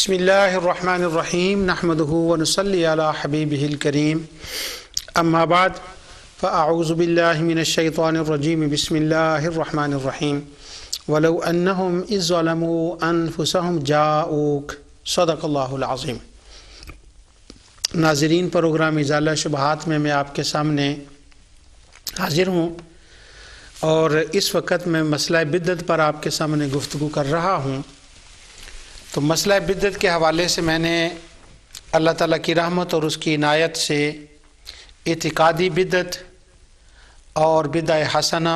بسم اللہ الرحمن الرحیم نحمدہ ونصلی علی حبیبہ الکریم اما بعد فاعوذ باللہ من الشیطان الرجیم بسم اللہ الرحمن الرحیم ولو انہم اذ ظلموا انفسہم جاؤک صدق اللہ العظیم۔ ناظرین، پروگرام ازالہ شبہات میں آپ کے سامنے حاضر ہوں اور اس وقت میں مسئلہ بدعت پر آپ کے سامنے گفتگو کر رہا ہوں۔ تو مسئلہ بدعت کے حوالے سے میں نے اللہ تعالیٰ کی رحمت اور اس کی عنایت سے اعتقادی بدعت اور بدعہ حسنہ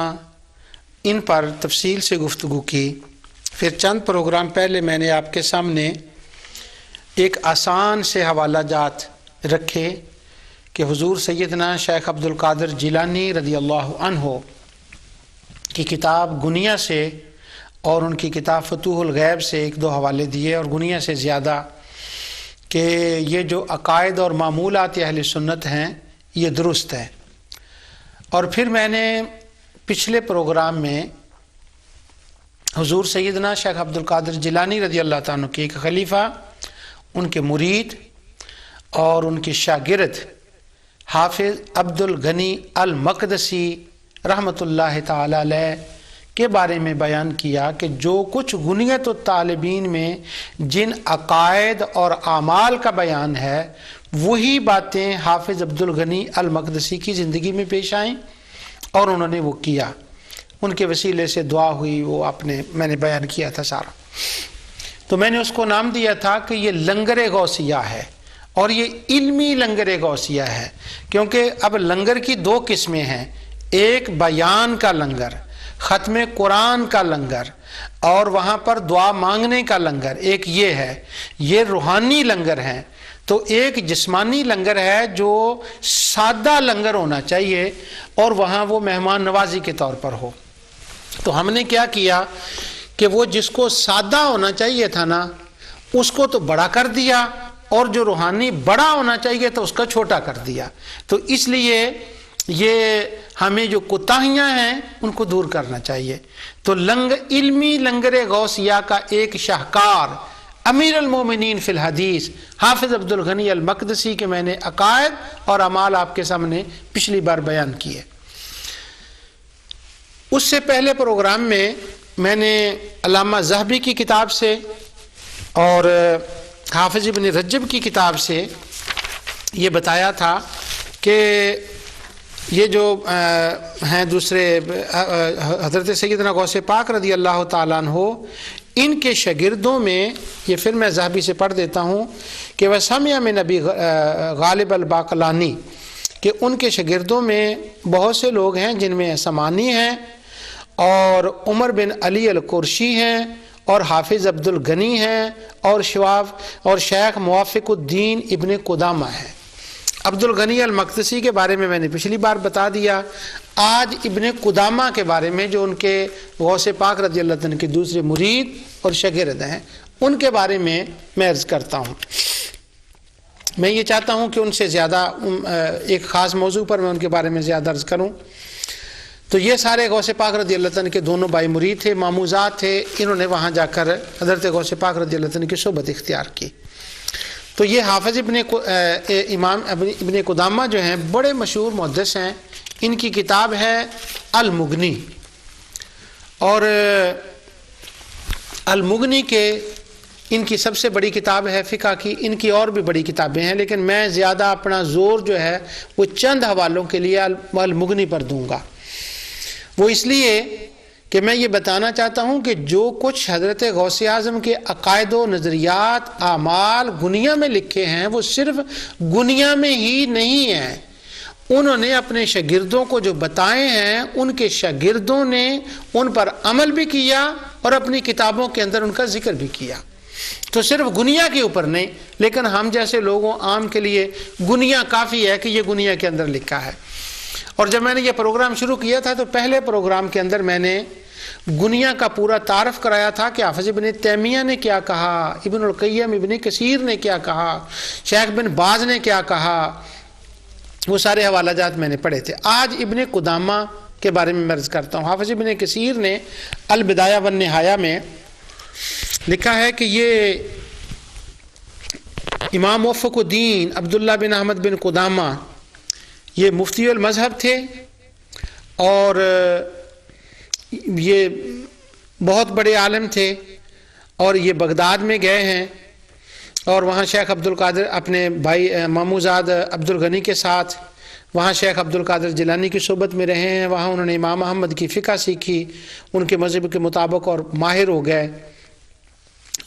ان پر تفصیل سے گفتگو کی۔ پھر چند پروگرام پہلے میں نے آپ کے سامنے ایک آسان سے حوالہ جات رکھے کہ حضور سیدنا شیخ عبد القادر جیلانی رضی اللہ عنہ کی کتاب گنیہ سے اور ان کی کتاب فتوح الغیب سے ایک دو حوالے دیے، اور گنیہ سے زیادہ، کہ یہ جو عقائد اور معمولات اہل سنت ہیں یہ درست ہے۔ اور پھر میں نے پچھلے پروگرام میں حضور سیدنا شیخ عبد القادر جیلانی رضی اللہ تعالیٰ کے ایک خلیفہ، ان کے مرید اور ان کے شاگرد حافظ عبد الغنی المقدسی رحمۃ اللہ تعالی علیہ کے بارے میں بیان کیا کہ جو کچھ غنیت الطالبین میں جن عقائد اور اعمال کا بیان ہے وہی باتیں حافظ عبد الغنی المقدسی کی زندگی میں پیش آئیں اور انہوں نے وہ کیا۔ ان کے وسیلے سے دعا ہوئی، وہ میں نے بیان کیا تھا سارا۔ تو میں نے اس کو نام دیا تھا کہ یہ لنگر غوثیہ ہے، اور یہ علمی لنگر غوثیہ ہے، کیونکہ اب لنگر کی دو قسمیں ہیں، ایک بیان کا لنگر، ختم قرآن کا لنگر، اور وہاں پر دعا مانگنے کا لنگر، ایک یہ ہے، یہ روحانی لنگر ہے۔ تو ایک جسمانی لنگر ہے جو سادہ لنگر ہونا چاہیے اور وہاں وہ مہمان نوازی کے طور پر ہو۔ تو ہم نے کیا کیا کہ وہ جس کو سادہ ہونا چاہیے تھا نا اس کو تو بڑا کر دیا، اور جو روحانی بڑا ہونا چاہیے تو اس کا چھوٹا کر دیا۔ تو اس لیے یہ ہمیں جو کوتاہیاں ہیں ان کو دور کرنا چاہیے۔ تو علمی لنگر غوثیہ کا ایک شاہکار امیر المومنین فی الحدیث حافظ عبد الغنی المقدسی کے میں نے عقائد اور اعمال آپ کے سامنے پچھلی بار بیان کیے۔ اس سے پہلے پروگرام میں نے علامہ ذہبی کی کتاب سے اور حافظ ابن رجب کی کتاب سے یہ بتایا تھا کہ یہ جو ہیں دوسرے حضرت سیدنا غوث پاک رضی اللہ تعالیٰ عنہ، ان کے شاگردوں میں، یہ پھر میں ذہبی سے پڑھ دیتا ہوں کہ وہ سمع من نبی غالب الباقلانی، کہ ان کے شاگردوں میں بہت سے لوگ ہیں جن میں سمانی ہیں اور عمر بن علی القرشی ہیں اور حافظ عبد الغنی ہیں اور شیخ موافق الدین ابن قدامہ ہیں۔ عبد الغنی المقدسی کے بارے میں نے پچھلی بار بتا دیا۔ آج ابن قدامہ کے بارے میں جو ان کے غوث پاک رضی اللہ عنہ کے دوسرے مرید اور شاگرد ہیں ان کے بارے میں عرض کرتا ہوں۔ میں یہ چاہتا ہوں کہ ان سے زیادہ ایک خاص موضوع پر میں ان کے بارے میں زیادہ عرض کروں۔ تو یہ سارے غوث پاک رضی اللہ عنہ کے دونوں بھائی مرید تھے، ماموزات تھے، انہوں نے وہاں جا کر حضرت غوث پاک رضی اللہ عنہ کی صحبت اختیار کی۔ تو یہ حافظ امام ابن قدامہ جو ہیں بڑے مشہور محدث ہیں، ان کی کتاب ہے المغنی، اور المغنی کے ان کی سب سے بڑی کتاب ہے فقہ کی۔ ان کی اور بھی بڑی کتابیں ہیں، لیکن میں زیادہ اپنا زور جو ہے وہ چند حوالوں کے لیے المغنی پر دوں گا۔ وہ اس لیے کہ میں یہ بتانا چاہتا ہوں کہ جو کچھ حضرت غوث اعظم کے عقائد و نظریات اعمال گنیہ میں لکھے ہیں وہ صرف گنیہ میں ہی نہیں ہیں، انہوں نے اپنے شاگردوں کو جو بتائے ہیں ان کے شاگردوں نے ان پر عمل بھی کیا اور اپنی کتابوں کے اندر ان کا ذکر بھی کیا۔ تو صرف گنیہ کے اوپر نہیں، لیکن ہم جیسے لوگوں عام کے لیے گنیہ کافی ہے کہ یہ گنیہ کے اندر لکھا ہے۔ اور جب میں نے یہ پروگرام شروع کیا تھا تو پہلے پروگرام کے اندر میں نے گنیہ کا پورا تعارف کرایا تھا کہ حافظ ابن تیمیہ نے کیا کہا، ابن القیم ابن کثیر نے کیا کہا، شیخ بن باز نے کیا کہا، وہ سارے حوالہ جات میں نے پڑھے تھے۔ آج ابن قدامہ کے بارے میں عرض کرتا ہوں۔ حافظ ابن کثیر نے البدایہ والنہایہ میں لکھا ہے کہ یہ امام موفق الدین عبداللہ بن احمد بن قدامہ یہ مفتی المذہب تھے، اور یہ بہت بڑے عالم تھے، اور یہ بغداد میں گئے ہیں، اور وہاں شیخ عبدالقادر اپنے بھائی ماموزاد عبدالغنی کے ساتھ وہاں شیخ عبدالقادر جیلانی کی صحبت میں رہے ہیں۔ وہاں انہوں نے امام احمد کی فقہ سیکھی، ان کے مذہب کے مطابق، اور ماہر ہو گئے۔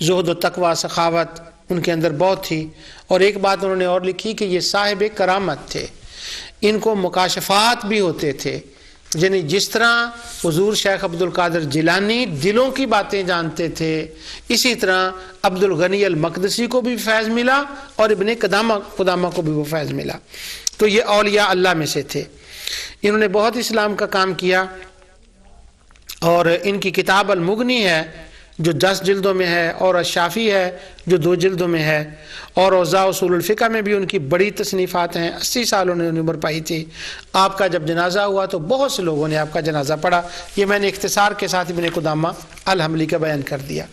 زہد و تقوی، سخاوت ان کے اندر بہت تھی۔ اور ایک بات انہوں نے اور لکھی کہ یہ صاحب کرامت تھے، ان کو مکاشفات بھی ہوتے تھے، یعنی جس طرح حضور شیخ عبدالقادر جیلانی دلوں کی باتیں جانتے تھے، اسی طرح عبدالغنی المقدسی کو بھی فیض ملا اور ابن قدامہ کو بھی وہ فیض ملا۔ تو یہ اولیاء اللہ میں سے تھے، انہوں نے بہت اسلام کا کام کیا، اور ان کی کتاب المغنی ہے جو 10 جلدوں میں ہے، اور الشافی ہے جو 2 جلدوں میں ہے، اور اوضاع اصول الفقہ میں بھی ان کی بڑی تصنیفات ہیں۔ 80 سال انہوں نے عمر پائی تھی۔ آپ کا جب جنازہ ہوا تو بہت سے لوگوں نے آپ کا جنازہ پڑھا۔ یہ میں نے اختصار کے ساتھ ابن قدامہ الحملی کا بیان کر دیا۔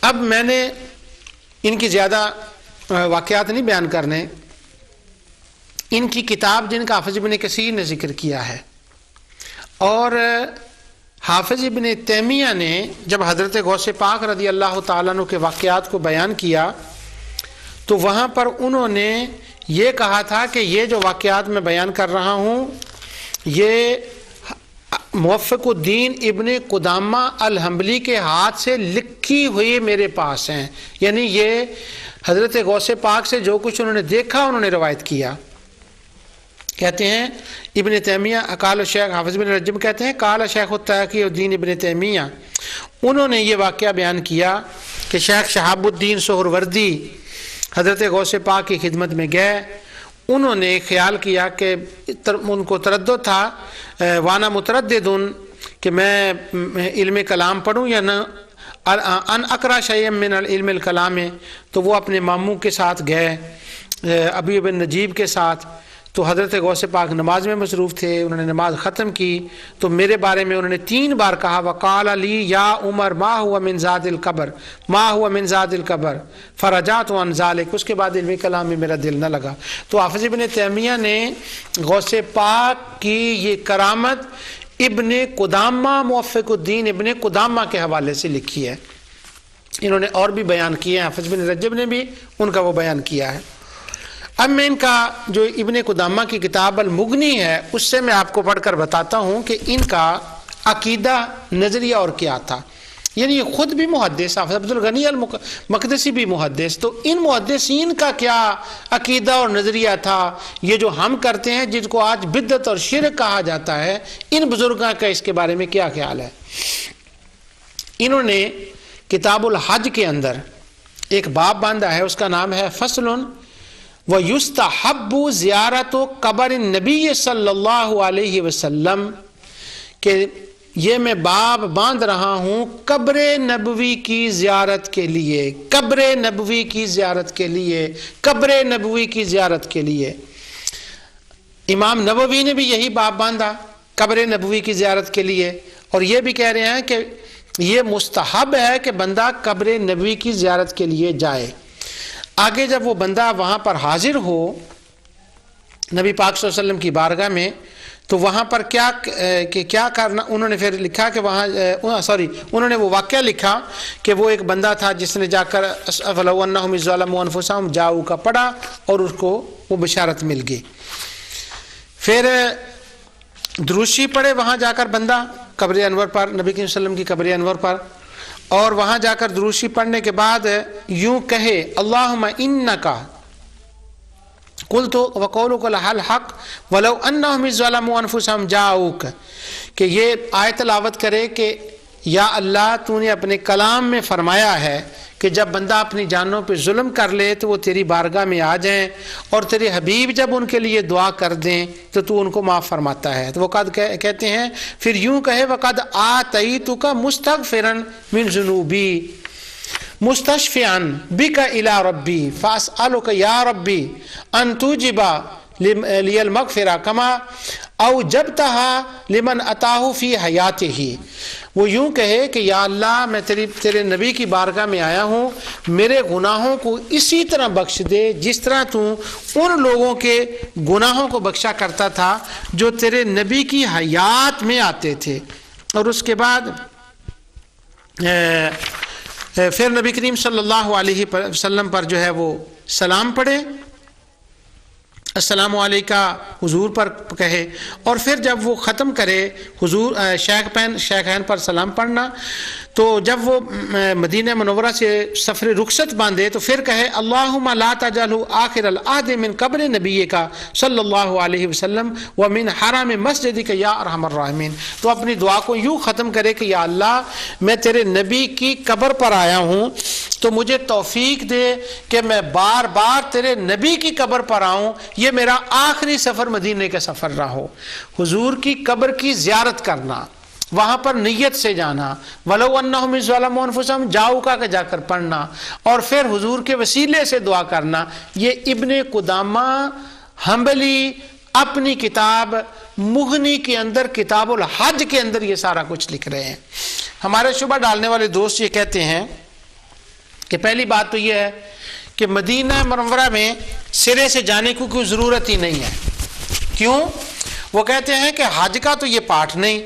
اب میں نے ان کی زیادہ واقعات نہیں بیان کرنے، ان کی کتاب جن کا حافظ ابن کثیر نے ذکر کیا ہے، اور حافظ ابن تیمیہ نے جب حضرت غوث پاک رضی اللہ تعالیٰ عنہ کے واقعات کو بیان کیا تو وہاں پر انہوں نے یہ کہا تھا کہ یہ جو واقعات میں بیان کر رہا ہوں یہ موفق الدین ابن قدامہ الحنبلی کے ہاتھ سے لکھی ہوئی میرے پاس ہیں، یعنی یہ حضرت غوث پاک سے جو کچھ انہوں نے دیکھا انہوں نے روایت کیا۔ کہتے ہیں ابن تیمیہ قال شیخ حافظ بن رجب کہتے ہیں قال شیخ التقی الدین ابن تیمیہ، انہوں نے یہ واقعہ بیان کیا کہ شیخ شہاب الدین سہروردی حضرت غوث پاک کی خدمت میں گئے، انہوں نے خیال کیا کہ ان کو تردد تھا، وانا مترددن کہ میں علم کلام پڑھوں یا نہ، ان اقرا شیئا من علم الکلام، تو وہ اپنے ماموں کے ساتھ گئے ابی بن نجیب کے ساتھ۔ تو حضرت غوث پاک نماز میں مصروف تھے، انہوں نے نماز ختم کی تو میرے بارے میں انہوں نے 3 بار کہا وقال لی یا عمر ما ہوا من زاد القبر، ما ہوا من زاد القبر فرجعت عن ذلك، اس کے بعد علم کلام میں میرا دل نہ لگا۔ تو حافظ ابن تیمیہ نے غوث پاک کی یہ کرامت ابن قدامہ موفق الدین ابن قدامہ کے حوالے سے لکھی ہے، انہوں نے اور بھی بیان کیے ہیں، حافظ بن رجب نے بھی ان کا وہ بیان کیا ہے۔ اب میں ان کا جو ابن قدامہ کی کتاب المغنی ہے اس سے میں آپ کو پڑھ کر بتاتا ہوں کہ ان کا عقیدہ نظریہ اور کیا تھا، یعنی یہ خود بھی محدث، حافظ عبدالغنی المقدسی بھی محدث، تو ان محدثین کا کیا عقیدہ اور نظریہ تھا، یہ جو ہم کرتے ہیں جن کو آج بدعت اور شرک کہا جاتا ہے، ان بزرگوں کا اس کے بارے میں کیا خیال ہے۔ انہوں نے کتاب الحج کے اندر ایک باب باندھا ہے، اس کا نام ہے فصل وَيُسْتَحَبُّ زِيَارَةُ قبر النبی صلی اللہ علیہ وسلم، کہ یہ میں باب باندھ رہا ہوں قبر نبوی کی زیارت کے لیے، قبر نبوی کی زیارت کے لیے، قبر نبوی کی زیارت کے لیے۔ امام نووی نے بھی یہی باب باندھا قبر نبوی کی زیارت کے لیے، اور یہ بھی کہہ رہے ہیں کہ یہ مستحب ہے کہ بندہ قبر نبوی کی زیارت کے لیے جائے۔ آگے جب وہ بندہ وہاں پر حاضر ہو نبی پاک صلی اللہ علیہ وسلم کی بارگاہ میں تو وہاں پر کیا کرنا، انہوں نے پھر لکھا کہ انہوں نے وہ واقعہ لکھا کہ وہ ایک بندہ تھا جس نے جا کر فَلَوْ أَنَّهُمْ ظَلَمُوا أَنفُسَهُمْ جاؤ کا پڑھا اور اس کو وہ بشارت مل گئی۔ پھر دروشی پڑھے وہاں جا کر بندہ قبر انور پر، نبی صلی اللہ علیہ وسلم کی قبر انور پر، اور وہاں جا کر دروشی پڑھنے کے بعد یوں کہے اللہم انکا قلت وقولک الحق ولو انہم ظلموا انفسہم جاؤک، کہ یہ آیت تلاوت کرے کہ یا اللہ تو نے اپنے کلام میں فرمایا ہے کہ جب بندہ اپنی جانوں پہ ظلم کر لے تو وہ تیری بارگاہ میں آ جائیں، اور تیرے حبیب جب ان کے لیے دعا کر دیں تو ان کو معاف فرماتا ہے۔ تو وہ کہتے ہیں پھر یوں کہے وَقَدْ آتَيْتُكَ مُسْتَغْفِرًا مِنْ ذُنُوبِي مُسْتَشْفِعًا بِكَ إِلَىٰ رَبِّي فَأَسْأَلُكَ يَا رَبِّي أَن تُوجِبَ لِيَ الْمَغْفِرَةَ كَمَا أَوْجَبْتَهَا لِمَنْ أَتَاهُ فِي حَيَاتِهِ وہ یوں کہے کہ یا اللہ میں تیرے نبی کی بارگاہ میں آیا ہوں، میرے گناہوں کو اسی طرح بخش دے جس طرح تو ان لوگوں کے گناہوں کو بخشا کرتا تھا جو تیرے نبی کی حیات میں آتے تھے۔ اور اس کے بعد پھر نبی کریم صلی اللہ علیہ وسلم پر جو ہے وہ سلام پڑھے، السلام علیکہ حضور پر کہے، اور پھر جب وہ ختم کرے حضور شیخین پر سلام پڑھنا، تو جب وہ مدینہ منورہ سے سفر رخصت باندھے تو پھر کہے اللہم لا تجعلہ آخر العہد من قبر نبیک صلی اللہ علیہ وسلم ومن حرام مسجدک یا ارحم الراحمین۔ تو اپنی دعا کو یوں ختم کرے کہ یا اللہ میں تیرے نبی کی قبر پر آیا ہوں تو مجھے توفیق دے کہ میں بار بار تیرے نبی کی قبر پر آؤں، یہ میرا آخری سفر مدینے کا سفر رہا ہو۔ حضور کی قبر کی زیارت کرنا، وہاں پر نیت سے جانا، وَلَوْ أَنَّهُمْ إِذْ ظَلَمُوا أَنفُسَهُمْ جاؤکا کہ جا کر پڑھنا، اور پھر حضور کے وسیلے سے دعا کرنا، یہ ابن قدامہ حنبلی اپنی کتاب مغنی کے اندر کتاب الحج کے اندر یہ سارا کچھ لکھ رہے ہیں۔ ہمارے شبہ ڈالنے والے دوست یہ کہتے ہیں کہ پہلی بات تو یہ ہے کہ مدینہ منورہ میں سرے سے جانے کو کوئی ضرورت ہی نہیں ہے۔ کیوں؟ وہ کہتے ہیں کہ حج کا تو یہ پاٹ نہیں،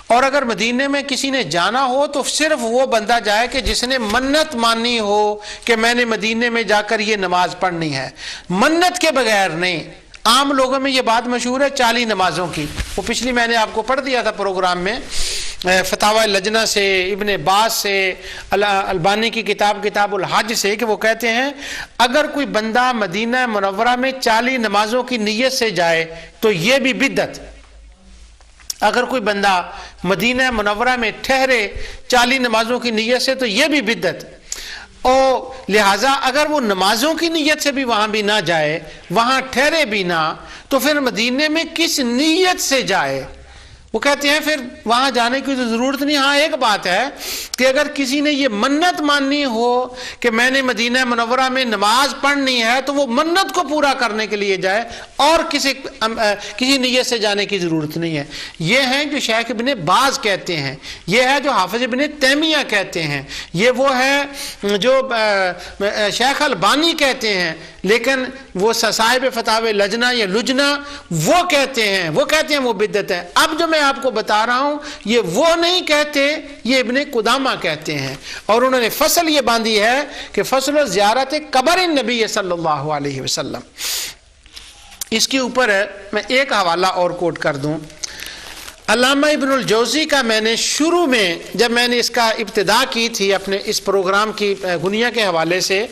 اور اگر مدینے میں کسی نے جانا ہو تو صرف وہ بندہ جائے کہ جس نے منت مانی ہو کہ میں نے مدینے میں جا کر یہ نماز پڑھنی ہے، منت کے بغیر نہیں۔ عام لوگوں میں یہ بات مشہور ہے 40 نمازوں کی، وہ پچھلی میں نے آپ کو پڑھ دیا تھا پروگرام میں، فتاوی لجنہ سے، ابن باز سے، البانی کی کتاب الحج سے، کہ وہ کہتے ہیں اگر کوئی بندہ مدینہ منورہ میں 40 نمازوں کی نیت سے جائے تو یہ بھی بدعت۔ اگر کوئی بندہ مدینہ منورہ میں ٹھہرے 40 نمازوں کی نیت سے تو یہ بھی بدعت، اور لہٰذا اگر وہ نمازوں کی نیت سے بھی وہاں بھی نہ جائے، وہاں ٹھہرے بھی نہ، تو پھر مدینے میں کس نیت سے جائے؟ وہ کہتے ہیں پھر وہاں جانے کی تو ضرورت نہیں۔ ہاں ایک بات ہے کہ اگر کسی نے یہ منت ماننی ہو کہ میں نے مدینہ منورہ میں نماز پڑھنی ہے تو وہ منت کو پورا کرنے کے لیے جائے، اور کسی نیت سے جانے کی ضرورت نہیں ہے۔ یہ ہیں جو شیخ ابن باز کہتے ہیں، یہ ہے جو حافظ ابن تیمیہ کہتے ہیں، یہ وہ ہے جو شیخ البانی کہتے ہیں، لیکن وہ صاحب فتاوی لجنہ یا لجنہ وہ کہتے ہیں وہ بدعت ہے۔ اب جو میں آپ کو بتا رہا ہوں یہ وہ نہیں کہتے، یہ ابن قدامہ کہتے ہیں، اور انہوں نے فصل یہ باندھی ہے کہ فصل زیارت قبر النبی صلی اللہ علیہ وسلم۔ اس کے اوپر میں ایک حوالہ اور کوٹ کر دوں، علامہ ابن الجوزی کا میں نے شروع میں جب میں نے اس کا ابتدا کی تھی اپنے اس پروگرام کی غنیہ کے حوالے سے،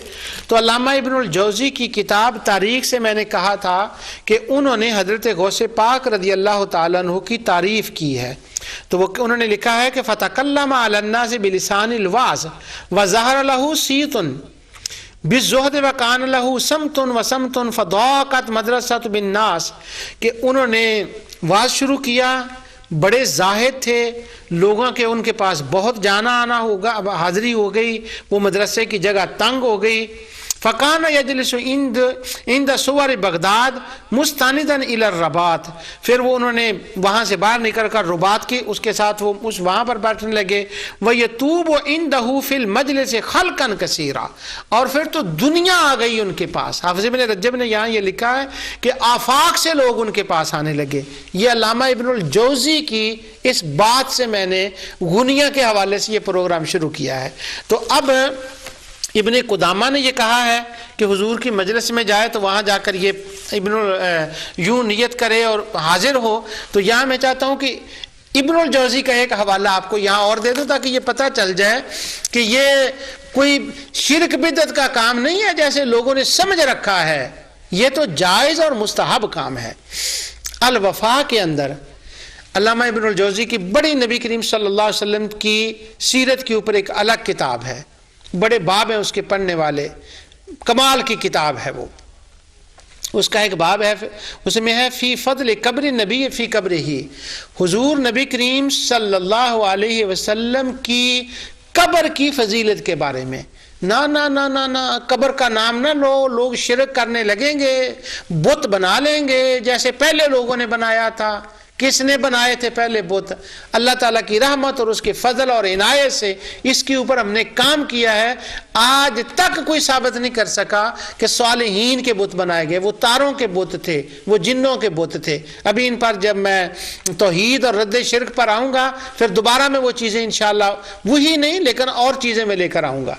تو علامہ ابن الجوزی کی کتاب تاریخ سے میں نے کہا تھا کہ انہوں نے حضرت غوث پاک رضی اللہ تعالیٰ عنہ کی تعریف کی ہے، تو وہ انہوں نے لکھا ہے کہ فَتَكَلَّمَ عَلَى النَّاسِ بِلِسَانِ الْوَعْظِ وَظَهَرَ لَهُ صِيتٌ بِالزُّهْدِ وَكَانَ لَهُ سَمْتٌ وَسَمْتٌ فَضَاقَتْ مَدْرَسَةُ بِالنَّاسِ، کہ انہوں نے واز شروع کیا، بڑے زاہد تھے، لوگوں کے ان کے پاس بہت جانا آنا ہوگا، حاضری ہو گئی، وہ مدرسے کی جگہ تنگ ہو گئی۔ فَقَانَ يَجْلِسُ عِنْدَ صُوَرِ بغداد مُسْتَنِدًا إِلَى الرَّبَاط، پھر وہ انہوں نے وہاں سے باہر نکل کر رباط کی اس کے ساتھ وہ وہاں پر بیٹھنے لگے۔ وَيَتُوبُ عِنْدَهُ فِي الْمَجْلِسِ خَلْقًا كَثِيرًا، اور پھر تو دنیا آ گئی ان کے پاس۔ حافظ ابن رجب نے یہاں یہ لکھا ہے کہ آفاق سے لوگ ان کے پاس آنے لگے۔ یہ علامہ ابن الجوزی کی اس بات سے میں نے غنیہ کے حوالے سے یہ پروگرام شروع کیا ہے۔ تو اب ابن قدامہ نے یہ کہا ہے کہ حضور کی مجلس میں جائے تو وہاں جا کر یہ یوں نیت کرے اور حاضر ہو، تو یہاں میں چاہتا ہوں کہ ابن الجوزی کا ایک حوالہ آپ کو یہاں اور دے دوں تاکہ یہ پتہ چل جائے کہ یہ کوئی شرک بدعت کا کام نہیں ہے جیسے لوگوں نے سمجھ رکھا ہے، یہ تو جائز اور مستحب کام ہے۔ الوفا کے اندر علامہ ابن الجوزی کی بڑی نبی کریم صلی اللہ علیہ وسلم کی سیرت کے اوپر ایک الگ کتاب ہے، بڑے باب ہیں اس کے پڑھنے والے، کمال کی کتاب ہے وہ۔ اس کا ایک باب ہے، اس میں ہے فی فضل قبر نبی فی قبر ہی، حضور نبی کریم صلی اللہ علیہ وسلم کی قبر کی فضیلت کے بارے میں۔ نہ قبر کا نام نہ لو، لوگ شرک کرنے لگیں گے، بت بنا لیں گے جیسے پہلے لوگوں نے بنایا تھا، کس نے بنائے تھے پہلے بت؟ اللہ تعالیٰ کی رحمت اور اس کے فضل اور عنایت سے اس کے اوپر ہم نے کام کیا ہے. آج تک کوئی ثابت نہیں کر سکا کہ صالحین کے بت بنائے گئے. وہ تاروں کے بت تھے, وہ جنوں کے بت تھے. ابھی ان پر جب میں توحید اور رد شرک پر آؤں گا پھر دوبارہ میں وہ چیزیں انشاءاللہ وہی نہیں لیکن اور چیزیں میں لے کر آؤں گا.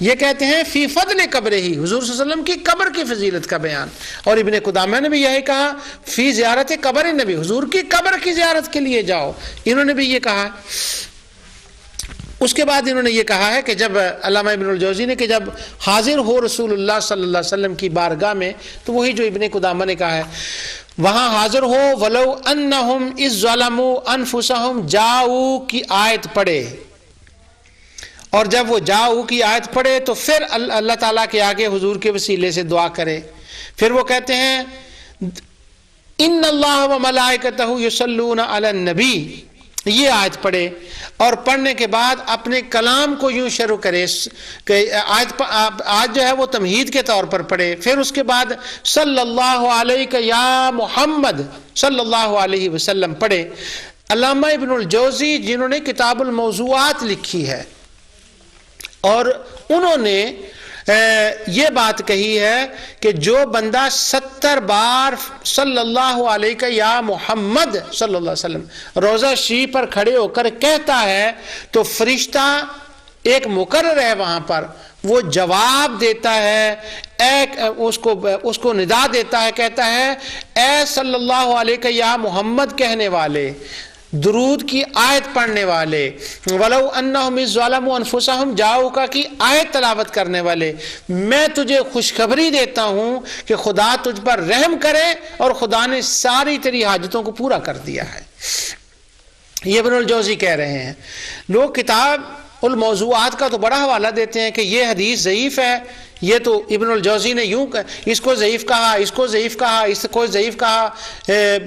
یہ کہتے ہیں فی فضل قبر ہی, حضور صلی اللہ علیہ وسلم کی قبر کی فضیلت کا بیان. اور ابن قدامہ نے بھی یہی کہا فی زیارت قبر نبی, حضور کی قبر کی زیارت کے لیے جاؤ, انہوں نے بھی یہ کہا. اس کے بعد انہوں نے یہ کہا ہے کہ جب علامہ ابن الجوزی نے کہ جب حاضر ہو رسول اللہ صلی اللہ علیہ وسلم کی بارگاہ میں, تو وہی جو ابن قدامہ نے کہا ہے وہاں حاضر ہو, ولو انہم اذ ظلموا انفسہم جاؤ کی آیت پڑھے. اور جب وہ جاؤ کی آیت پڑھے تو پھر اللہ تعالیٰ کے آگے حضور کے وسیلے سے دعا کرے. پھر وہ کہتے ہیں ان اللہ و ملائکتہ یصلون علی النبی, یہ آیت پڑھے اور پڑھنے کے بعد اپنے کلام کو یوں شروع کرے کہ آج جو ہے وہ تمہید کے طور پر پڑھے. پھر اس کے بعد صلی اللہ علیہ یا محمد صلی اللہ علیہ وسلم پڑھے. علامہ ابن الجوزی جنہوں نے کتاب الموضوعات لکھی ہے اور انہوں نے یہ بات کہی ہے کہ جو بندہ 70 بار صلی اللہ علیہ یا محمد صلی اللہ علیہ وسلم روضہ شریف پر کھڑے ہو کر کہتا ہے تو فرشتہ ایک مقرر ہے وہاں پر, وہ جواب دیتا ہے, اس کو ندا دیتا ہے, کہتا ہے اے صلی اللہ علیہ یا محمد کہنے والے, درود کی آیت پڑھنے والے, ولو انہم اذ ظلموا انفسہم جاؤ کا کی آیت تلاوت کرنے والے, میں تجھے خوشخبری دیتا ہوں کہ خدا تجھ پر رحم کرے اور خدا نے ساری تیری حاجتوں کو پورا کر دیا ہے. یہ ابن الجوزی کہہ رہے ہیں. لوگ کتاب الموضوعات کا تو بڑا حوالہ دیتے ہیں کہ یہ حدیث ضعیف ہے, یہ تو ابن الجوزی نے یوں اس کو ضعیف کہا, اس کو ضعیف کہا, اس کو ضعیف کہا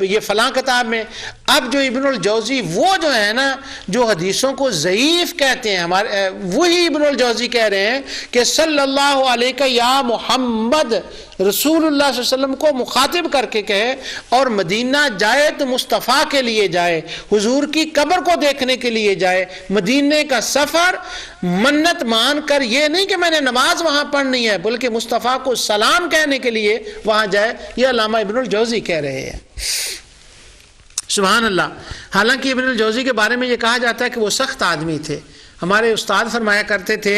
یہ فلاں کتاب میں. اب جو ابن الجوزی وہ جو ہے نا جو حدیثوں کو ضعیف کہتے ہیں, ہمارے وہی ابن الجوزی کہہ رہے ہیں کہ صلی اللہ علیہ یا محمد رسول اللہ صلی اللہ علیہ وسلم کو مخاطب کر کے کہے اور مدینہ جائے تو مصطفیٰ کے لیے جائے, حضور کی قبر کو دیکھنے کے لیے جائے. مدینے کا سفر منت مان کر, یہ نہیں کہ میں نے نماز وہاں پڑھنی ہے بلکہ مصطفیٰ کو سلام کہنے کے لیے وہاں جائے. یہ علامہ ابن الجوزی کہہ رہے ہیں. سبحان اللہ. حالانکہ ابن الجوزی کے بارے میں یہ کہا جاتا ہے کہ وہ سخت آدمی تھے. ہمارے استاد فرمایا کرتے تھے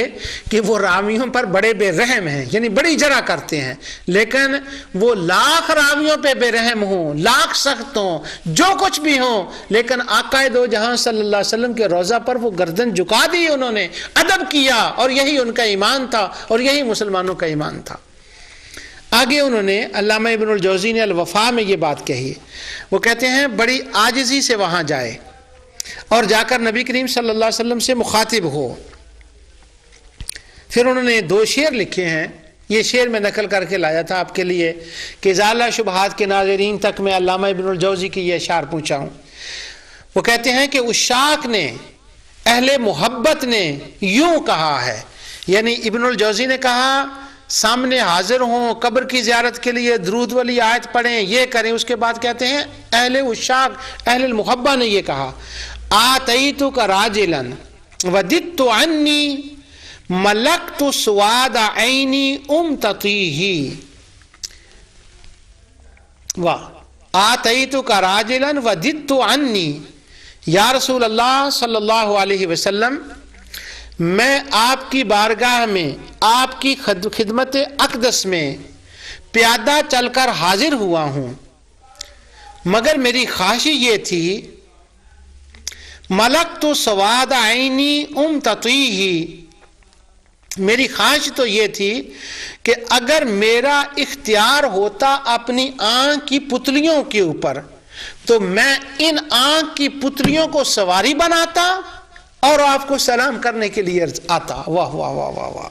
کہ وہ راویوں پر بڑے بے رحم ہیں, یعنی بڑی جرح کرتے ہیں, لیکن وہ لاکھ راویوں پہ بے رحم ہوں, لاکھ سخت ہوں, جو کچھ بھی ہوں, لیکن آقا دو جہاں صلی اللہ علیہ وسلم کے روضہ پر وہ گردن جھکا دی, انہوں نے ادب کیا اور یہی ان کا ایمان تھا اور یہی مسلمانوں کا ایمان تھا. آگے انہوں نے علامہ ابن الجوزی نے الوفا میں یہ بات کہی. وہ کہتے ہیں بڑی عاجزی سے وہاں جائے اور جا کر نبی کریم صلی اللہ علیہ وسلم سے مخاطب ہو. پھر انہوں نے 2 شعر لکھے ہیں, یہ شعر میں نقل کر کے لایا تھا آپ کے لیے کہ ازالہ شبہات کے ناظرین تک میں علامہ ابن الجوزی کی یہ اشعار پہنچاؤں. وہ کہتے ہیں کہ عشاق نے, اہل محبت نے یوں کہا ہے, یعنی ابن الجوزی نے کہا سامنے حاضر ہوں, قبر کی زیارت کے لیے درود والی آیت پڑھیں, یہ کریں. اس کے بعد کہتے ہیں اہل عشاق, اہل المحبہ نے یہ کہا آتیتک راجلا وددت عنی ملکت سواد عینی امتطیہ. واہ. آتیتک راجلا وددت عنی, یا رسول اللہ صلی اللہ علیہ وسلم میں آپ کی بارگاہ میں, آپ کی خدمت اقدس میں پیادہ چل کر حاضر ہوا ہوں, مگر میری خواہش یہ تھی ملکت سواد عینی امتطیہ, میری خواہش تو یہ تھی کہ اگر میرا اختیار ہوتا اپنی آنکھ کی پتلیوں کے اوپر تو میں ان آنکھ کی پتلیوں کو سواری بناتا اور آپ کو سلام کرنے کے لیے آتا. واہ واہ واہ واہ واہ.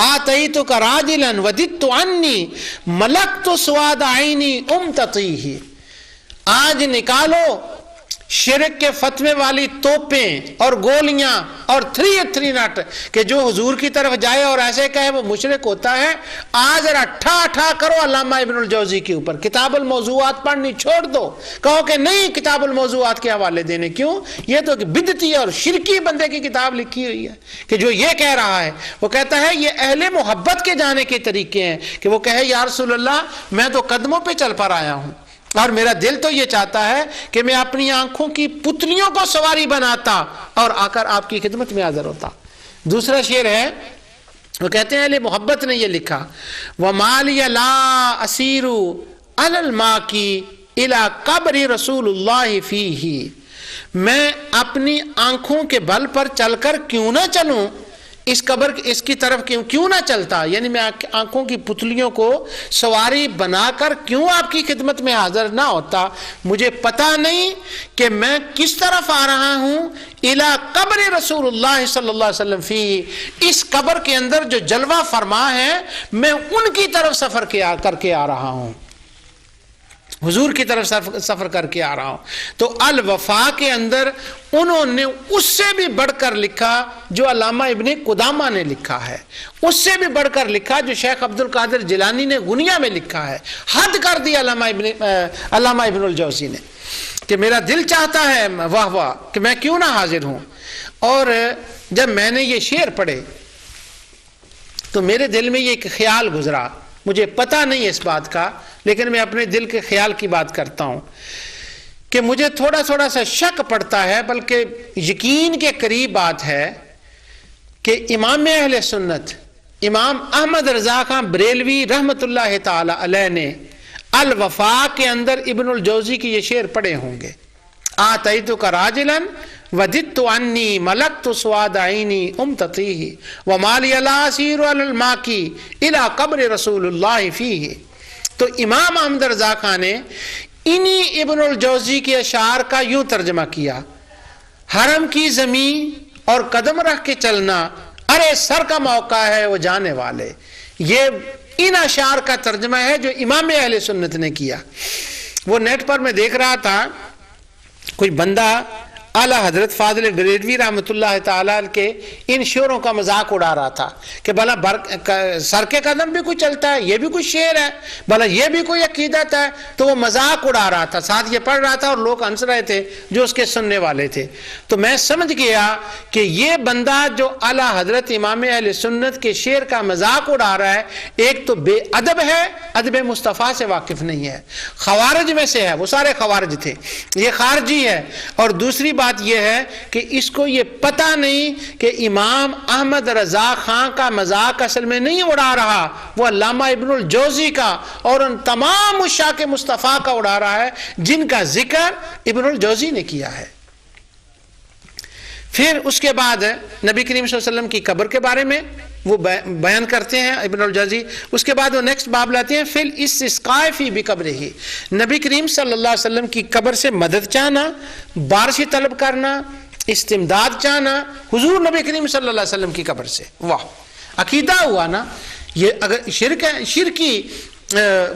آتیتک راجلا وددت عنی ملکت سواد عینی امتطیہ. آج نکالو شرک کے فتوے والی توپیں اور گولیاں اور 3 نٹ کہ جو حضور کی طرف جائے اور ایسے کہے وہ مشرک ہوتا ہے. آج ذرا ٹھا کرو علامہ ابن الجوزی کے اوپر، کتاب الموضوعات پڑھنی چھوڑ دو، کہو کہ نہیں کتاب الموضوعات کے حوالے دینے. کیوں؟ یہ تو بدعتی اور شرکی بندے کی کتاب لکھی ہوئی ہے کہ جو یہ کہہ رہا ہے، وہ کہتا ہے یہ اہل محبت کے جانے کے طریقے ہیں کہ وہ کہے یا رسول اللہ میں تو قدموں پہ چل پر آیا ہوں اور میرا دل تو یہ چاہتا ہے کہ میں اپنی آنکھوں کی پتلیوں کو سواری بناتا اور آ کر آپ کی خدمت میں حاضر ہوتا. دوسرا شعر ہے، وہ کہتے ہیں اہل محبت نے یہ لکھا، وَمَا لِيَ لَا أَسِيرُ عَلَى الْمَاكِ إِلَى قَبْرِ رسول اللہ فِيهِ، میں اپنی آنکھوں کے بل پر چل کر کیوں نہ چلوں، اس قبر اس کی طرف کیوں نہ چلتا، یعنی میں آنکھوں کی پتلیوں کو سواری بنا کر کیوں آپ کی خدمت میں حاضر نہ ہوتا. مجھے پتہ نہیں کہ میں کس طرف آ رہا ہوں، الی قبر رسول اللہ صلی اللہ علیہ وسلم فی، اس قبر کے اندر جو جلوہ فرما ہے میں ان کی طرف سفر کر کے آ رہا ہوں، حضور کی طرف سفر کر کے آ رہا ہوں. تو الوفا کے اندر انہوں نے اس سے بھی بڑھ کر لکھا جو علامہ ابن قدامہ نے لکھا ہے، اس سے بھی بڑھ کر لکھا جو شیخ عبد القادر جیلانی نے غنیہ میں لکھا ہے. حد کر دی علامہ ابن الجوزی نے کہ میرا دل چاہتا ہے واہ واہ کہ میں کیوں نہ حاضر ہوں. اور جب میں نے یہ شعر پڑھے تو میرے دل میں یہ ایک خیال گزرا، مجھے پتہ نہیں اس بات کا لیکن میں اپنے دل کے خیال کی بات کرتا ہوں کہ مجھے تھوڑا سا شک پڑتا ہے، بلکہ یقین کے قریب بات ہے کہ امام اہل سنت امام احمد رضا خان بریلوی رحمۃ اللہ تعالی علیہ نے الوفا کے اندر ابن الجوزی کی یہ شعر پڑھے ہوں گے، آتیتک راجلا وددت انی ملکت سواد عینی امتطیہ وما لی لا اسیر علی الماکی الی قبر رسول اللہ فیہ. تو امام احمد رضا خان نے انہی ابن الجوزی کے اشعار کا یوں ترجمہ کیا، حرم کی زمین اور قدم رکھ کے چلنا، ارے سر کا موقع ہے وہ جانے والے. یہ ان اشعار کا ترجمہ ہے جو امام اہل سنت نے کیا. وہ نیٹ پر میں دیکھ رہا تھا کوئی بندہ اعلیٰ حضرت فاضل بریلوی رحمۃ اللہ تعالیٰ کے ان شعروں کا مذاق اڑا رہا تھا کہ بھلا سر کے قدم بھی کوئی چلتا ہے، یہ بھی کوئی شعر ہے، بھلا یہ بھی کوئی عقیدت ہے. تو وہ مذاق اڑا رہا تھا، ساتھ یہ پڑھ رہا تھا اور لوگ ہنس رہے تھے جو اس کے سننے والے تھے. تو میں سمجھ گیا کہ یہ بندہ جو اعلیٰ حضرت امام اہل سنت کے شعر کا مذاق اڑا رہا ہے، ایک تو بے ادب ہے، ادب مصطفیٰ سے واقف نہیں ہے، خوارج میں سے ہے، وہ سارے خوارج تھے، یہ خارجی ہے. اور دوسری بات یہ ہے کہ اس کو یہ پتہ نہیں کہ امام احمد رضا خان کا مذاق اصل میں نہیں اڑا رہا، وہ علامہ ابن الجوزی کا اور ان تمام مشاق مصطفیٰ کا اڑا رہا ہے جن کا ذکر ابن الجوزی نے کیا ہے. پھر اس کے بعد نبی کریم صلی اللہ علیہ وسلم کی قبر کے بارے میں وہ بیان کرتے ہیں ابن الجوزی. اس کے بعد وہ نیکسٹ باب لاتے ہیں فی الاستسقاء فی بقبرہ، نبی کریم صلی اللہ علیہ وسلم کی قبر سے مدد چاہنا، بارش طلب کرنا، استمداد چاہنا حضور نبی کریم صلی اللہ علیہ وسلم کی قبر سے. واہ، عقیدہ ہوا نا. یہ اگر شرک ہے، شرکی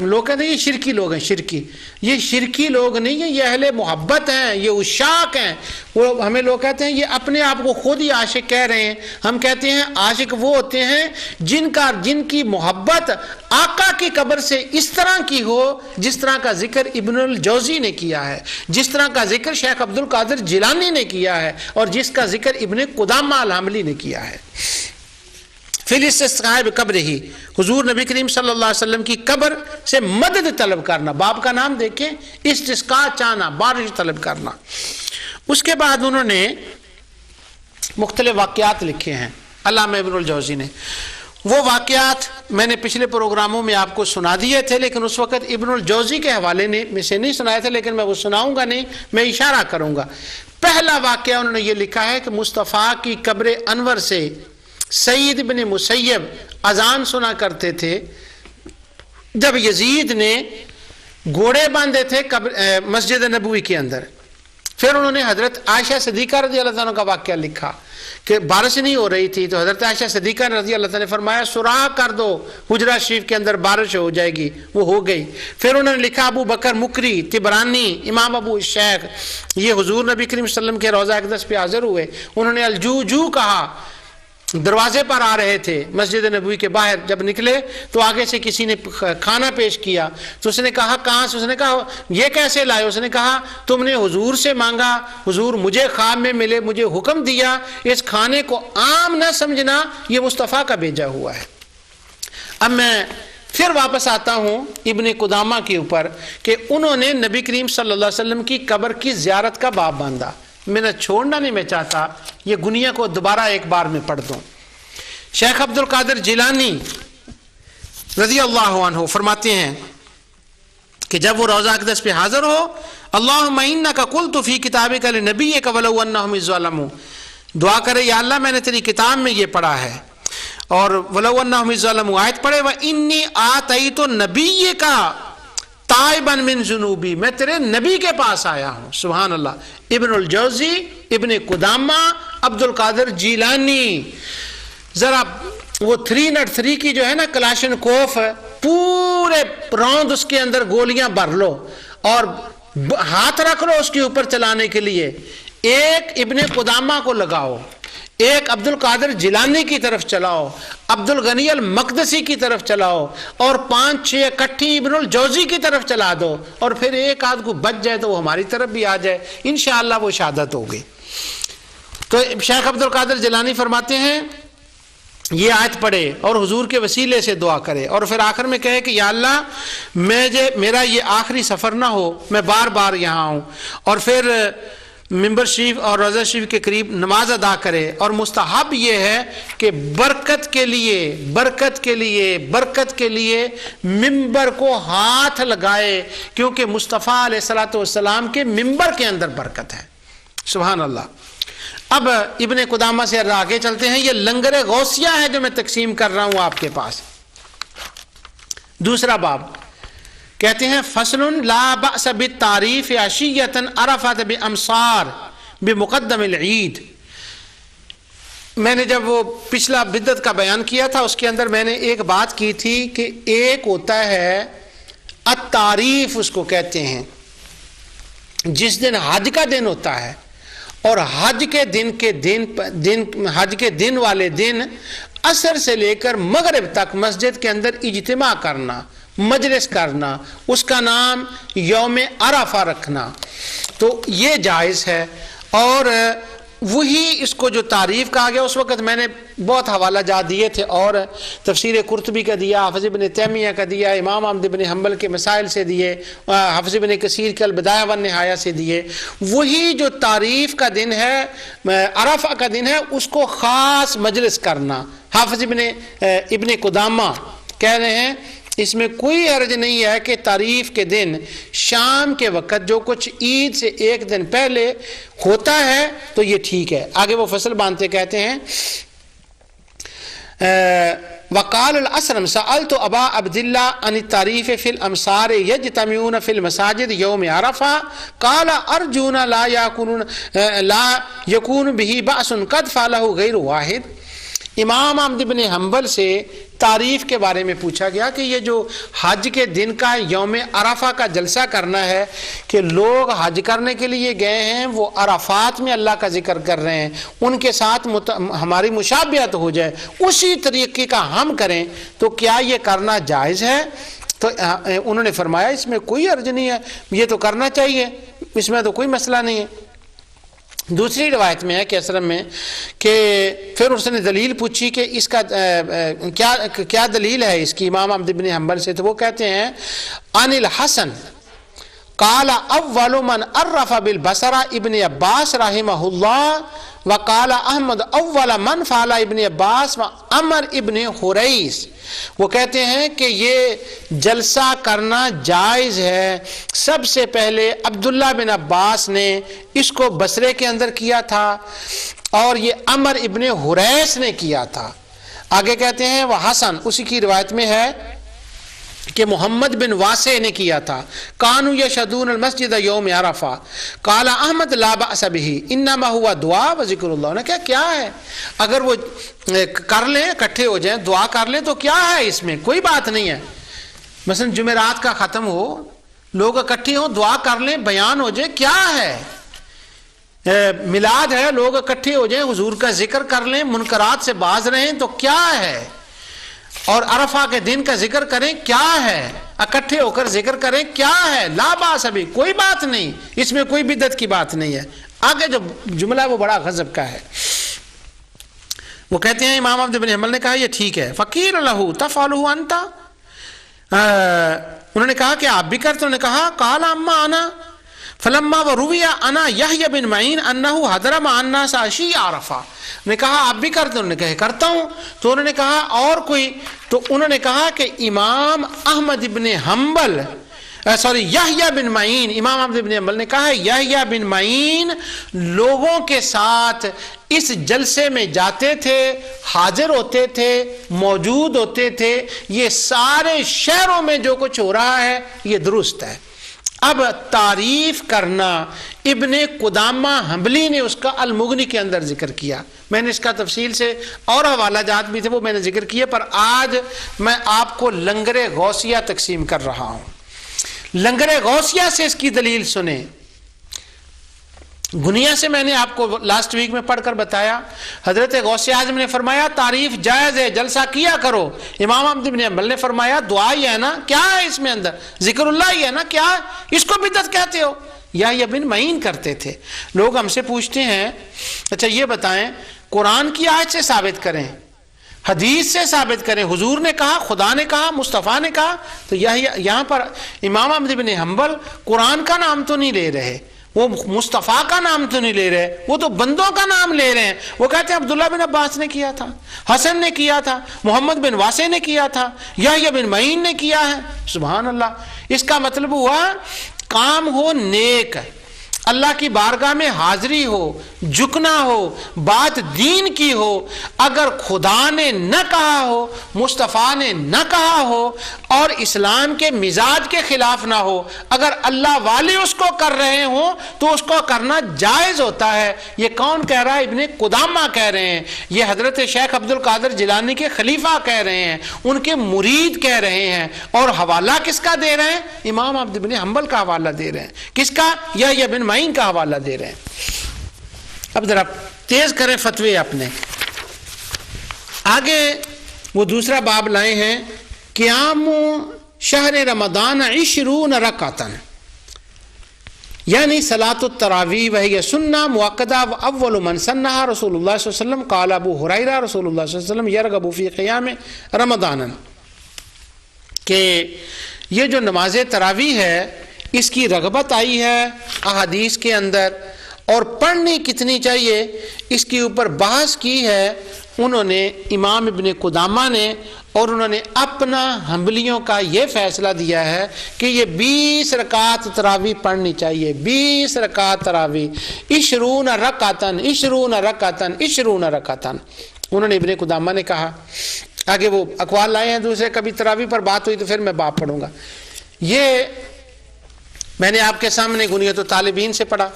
لوگ کہتے ہیں یہ شرکی لوگ ہیں، شرکی، یہ شرکی لوگ نہیں ہیں، یہ اہل محبت ہیں، یہ عشاق ہیں. وہ ہمیں لوگ کہتے ہیں یہ اپنے آپ کو خود ہی عاشق کہہ رہے ہیں. ہم کہتے ہیں عاشق وہ ہوتے ہیں جن کی محبت آقا کی قبر سے اس طرح کی ہو جس طرح کا ذکر ابن الجوزی نے کیا ہے، جس طرح کا ذکر شیخ عبد القادر جیلانی نے کیا ہے اور جس کا ذکر ابن قدامہ الحنبلی نے کیا ہے. فی الاستسقاء بقبرہ، حضور نبی کریم صلی اللہ علیہ وسلم کی قبر سے مدد طلب کرنا. باب کا نام دیکھیں، استسقاء چاہنا، بارش طلب کرنا. اس کے بعد انہوں نے مختلف واقعات لکھے ہیں علامہ ابن الجوزی نے. وہ واقعات میں نے پچھلے پروگراموں میں آپ کو سنا دیے تھے، لیکن اس وقت ابن الجوزی کے حوالے میں سے نہیں سنائے تھے، لیکن میں وہ سناؤں گا نہیں، میں اشارہ کروں گا. پہلا واقعہ انہوں نے یہ لکھا ہے کہ مصطفیٰ کی قبر انور سے سعید بن مسیب اذان سنا کرتے تھے جب یزید نے گھوڑے باندھے تھے مسجد نبوی کے اندر. پھر انہوں نے حضرت عائشہ صدیقہ رضی اللہ عنہ کا واقعہ لکھا کہ بارش نہیں ہو رہی تھی، تو حضرت عائشہ صدیقہ رضی اللہ تعالیٰ نے فرمایا سوراخ کر دو حجرہ شریف کے اندر، بارش ہو جائے گی، وہ ہو گئی۔ پھر انہوں نے لکھا ابو بکر مکری، طبرانی، امام ابو الشیخ، یہ حضور نبی کریم صلی اللہ علیہ وسلم کے روضہ اقدس پہ حاضر ہوئے، انہوں نے الجوجو کہا، دروازے پر آ رہے تھے مسجد نبوی کے باہر، جب نکلے تو آگے سے کسی نے کھانا پیش کیا، تو اس نے کہا کہاں سے؟ اس نے کہا یہ کیسے لائے؟ اس نے کہا تم نے حضور سے مانگا، حضور مجھے خواب میں ملے، مجھے حکم دیا، اس کھانے کو عام نہ سمجھنا، یہ مصطفیٰ کا بھیجا ہوا ہے۔ اب میں پھر واپس آتا ہوں ابن قدامہ کے اوپر کہ انہوں نے نبی کریم صلی اللہ علیہ وسلم کی قبر کی زیارت کا باب باندھا۔ میں نے چھوڑنا نہیں میں چاہتا، یہ گنیا کو دوبارہ ایک بار میں پڑھ دوں۔ شیخ عبد القادر جیلانی رضی اللہ عنہ فرماتے ہیں کہ جب وہ روضہ اقدس پہ حاضر ہو، اللہم انک قلت فی کتابک لنبیک ولو انہم ظلموا، دعا کرے یا اللہ میں نے تیری کتاب میں یہ پڑھا ہے، اور ولو انہم ظلموا آیت پڑھے وانی آتیت نبیک تائبا من ذنوبی، میں تیرے نبی کے پاس آیا ہوں۔ سبحان اللہ۔ ابن الجوزی، ابن قدامہ، عبد القادر جیلانی، ذرا وہ 303 کی جو ہے نا کلاشن کوف، پورے راؤنڈ اس کے اندر گولیاں بھر لو اور ہاتھ رکھ لو اس کے اوپر چلانے کے لیے، ایک ابن قدامہ کو لگاؤ، ایک عبد القادر جیلانی کی طرف چلاؤ، عبد الغنی المقدسی کی طرف چلاؤ، اور 5-6 اکٹھی ابن الجوزی کی طرف چلا دو، اور پھر ایک آدھ کو بچ جائے تو وہ ہماری طرف بھی آ جائے، انشاءاللہ وہ شہادت ہوگی۔ تو شیخ عبد القادر جیلانی فرماتے ہیں یہ آیت پڑھے اور حضور کے وسیلے سے دعا کرے، اور پھر آخر میں کہے کہ یا اللہ میرا یہ آخری سفر نہ ہو، میں بار بار یہاں ہوں، اور پھر ممبر شریف اور روضہ شریف کے قریب نماز ادا کرے، اور مستحب یہ ہے کہ برکت کے لیے ممبر کو ہاتھ لگائے، کیونکہ مصطفیٰ علیہ الصلوۃ والسلام کے ممبر کے اندر برکت ہے۔ سبحان اللہ۔ اب ابن قدامہ سے آگے چلتے ہیں، یہ لنگر غوثیہ ہے جو میں تقسیم کر رہا ہوں آپ کے پاس۔ دوسرا باب کہتے ہیں فصل لا بأس بالتعریف عشیۃ عرفت بامصار بمقدم العید۔ میں نے جب وہ پچھلا بدعت کا بیان کیا تھا اس کے اندر میں نے ایک بات کی تھی کہ ایک ہوتا ہے التعریف، اس کو کہتے ہیں جس دن حج کا دن ہوتا ہے، اور حج کے دن والے دن عصر سے لے کر مغرب تک مسجد کے اندر اجتماع کرنا، مجلس کرنا، اس کا نام یوم عرفہ رکھنا، تو یہ جائز ہے۔ اور وہی اس کو جو تعریف کہا گیا، اس وقت میں نے بہت حوالہ جات دیے تھے، اور تفسیر قرطبی کا دیا، حافظ ابن تیمیہ کا دیا، امام احمد بن حنبل کے مسائل سے دیے، حافظ ابن کثیر کے البدایہ والنہایہ سے دیے۔ وہی جو تعریف کا دن ہے، عرفہ کا دن ہے، اس کو خاص مجلس کرنا۔ حافظ ابن قدامہ کہہ رہے ہیں اس میں کوئی حرج نہیں ہے کہ تعریف کے دن شام کے وقت جو کچھ عید سے ایک دن پہلے ہوتا ہے تو یہ ٹھیک ہے۔ آگے وہ فصل باندھتے کہتے ہیں وقال الاسرم سألت ابا عبد الله عن التعریف فی الامصار یجتمعون فی المساجد یوم عرفہ قال ارجون لا یکون به بأس قد فعله غیر واحد۔ امام احمد بن حنبل سے تعریف کے بارے میں پوچھا گیا کہ یہ جو حج کے دن کا یوم عرفہ کا جلسہ کرنا ہے، کہ لوگ حج کرنے کے لیے گئے ہیں، وہ عرفات میں اللہ کا ذکر کر رہے ہیں، ان کے ساتھ ہماری مشابہت ہو جائے، اسی طریقے کا ہم کریں، تو کیا یہ کرنا جائز ہے؟ تو انہوں نے فرمایا اس میں کوئی حرج نہیں ہے، یہ تو کرنا چاہیے، اس میں تو کوئی مسئلہ نہیں ہے۔ دوسری روایت میں ہے کہ اصل میں کہ پھر اس نے دلیل پوچھی کہ اس کا کیا دلیل ہے اس کی امام احمد بن حنبل سے، تو وہ کہتے ہیں عن الحسن قال اول من عرف بالبصرہ ابن عباس رحمہ اللہ وقال احمد اول من فعل ابن عباس و عمر ابن حریث۔ وہ کہتے ہیں کہ یہ جلسہ کرنا جائز ہے، سب سے پہلے عبداللہ بن عباس نے اس کو بصرے کے اندر کیا تھا، اور یہ عمر ابن حریث نے کیا تھا۔ آگے کہتے ہیں وہ حسن، اسی کی روایت میں ہے کہ محمد بن واسع نے کیا تھا. کانوا یشهدون المسجد یوم عرفہ قال احمد لا بأس به انما هو دعاء و ذکر اللہ. نے کیا ہے اگر وہ کر لیں اکٹھے ہو جائیں دعا کر لیں تو کیا ہے اس میں کوئی بات نہیں ہے. مثلا جمعرات کا ختم ہو لوگ اکٹھے ہوں دعا کر لیں بیان ہو جائے کیا ہے. میلاد ہے لوگ اکٹھے ہو جائیں حضور کا ذکر کر لیں منکرات سے باز رہیں تو کیا ہے. اور عرفہ کے دن کا ذکر کریں کیا ہے. اکٹھے ہو کر ذکر کریں کیا ہے. لا باس ابھی کوئی بات نہیں اس میں کوئی بدعت کی بات نہیں ہے. آگے جو جملہ ہے وہ بڑا غضب کا ہے. وہ کہتے ہیں امام احمد بن حنبل نے کہا یہ ٹھیک ہے. فقیر لہو تفعلہ انت انہوں نے کہا کہ آپ بھی کرتے. انہوں نے کہا قال اما انا فلما وروی انا یحیی بن معین انہ حضر مع الناس عشی عرفہ. نے کہا آپ بھی کرتے. انہوں نے کہا کرتا ہوں. تو انہوں نے کہا اور کوئی. تو انہوں نے کہا کہ امام احمد بن حنبل یحییٰ بن معین امام احمد بن حنبل نے کہا یحییٰ بن معین لوگوں کے ساتھ اس جلسے میں جاتے تھے حاضر ہوتے تھے موجود ہوتے تھے. یہ سارے شہروں میں جو کچھ ہو رہا ہے یہ درست ہے. اب تعریف کرنا ابن قدامہ حنبلی نے اس کا المغنی کے اندر ذکر کیا. میں نے اس کا تفصیل سے اور حوالہ جات بھی تھے وہ میں نے ذکر کیے پر آج میں آپ کو لنگر غوثیہ تقسیم کر رہا ہوں. لنگر غوثیہ سے اس کی دلیل سنیں. گنیا سے میں نے آپ کو لاسٹ ویک میں پڑھ کر بتایا حضرت غوث اعظم نے فرمایا تعریف جائز ہے جلسہ کیا کرو. امام احمد بن حنبل نے فرمایا دعا ہی ہے نا کیا ہے اس میں اندر ذکر اللہ ہی ہے نا کیا ہے اس کو بدعت کہتے ہو. یا بن معین کرتے تھے. لوگ ہم سے پوچھتے ہیں اچھا یہ بتائیں قرآن کی آیت سے ثابت کریں حدیث سے ثابت کریں حضور نے کہا خدا نے کہا مصطفیٰ نے کہا. تو یہاں پر امام احمد بن حنبل قرآن کا نام تو نہیں لے رہے وہ مصطفیٰ کا نام تو نہیں لے رہے وہ تو بندوں کا نام لے رہے ہیں. وہ کہتے ہیں عبداللہ بن عباس نے کیا تھا حسن نے کیا تھا محمد بن واسع نے کیا تھا یحییٰ بن معین نے کیا ہے. سبحان اللہ. اس کا مطلب ہوا کام ہو نیک اللہ کی بارگاہ میں حاضری ہو جھکنا ہو بات دین کی ہو. اگر خدا نے نہ کہا ہو مصطفیٰ نے نہ کہا ہو اور اسلام کے مزاج کے خلاف نہ ہو اگر اللہ والے اس کو کر رہے ہوں تو اس کو کرنا جائز ہوتا ہے. یہ کون کہہ رہا ہے ابن قدامہ کہہ رہے ہیں. یہ حضرت شیخ عبد القادر جیلانی کے خلیفہ کہہ رہے ہیں ان کے مرید کہہ رہے ہیں. اور حوالہ کس کا دے رہے ہیں امام احمد بن حنبل کا حوالہ دے رہے ہیں. کس کا یحییٰ بن معین کا حوالہ دے رہے ہیں. اب ذرا تیز کریں فتوے اپنے. آگے وہ دوسرا باب لائے ہیں قیام شہر رمضان 20 رکعتاً یعنی صلاۃ التراویح وہی سنہ مؤکدہ واول من سنہا رسول اللہ صلی اللہ علیہ وسلم قال ابو ہریرہ رسول اللہ صلی اللہ علیہ وسلم یرغب فی قیام رمضان. کہ یہ جو نماز تراویح ہے اس کی رغبت آئی ہے احادیث کے اندر اور پڑھنی کتنی چاہیے اس کے اوپر بحث کی ہے انہوں نے امام ابن قدامہ نے. اور انہوں نے اپنا حنبلیوں کا یہ فیصلہ دیا ہے کہ یہ 20 رکعت تراویح پڑھنی چاہیے. 20 رکعت تراویح 20 رکعتاً 20 رکعتاً 20 رکعتاً انہوں نے ابن قدامہ نے کہا. آگے وہ اقوال لائے ہیں دوسرے. کبھی تراویح پر بات ہوئی تو پھر میں باب پڑھوں گا. یہ میں نے آپ کے سامنے گنیت الطالبین سے پڑھا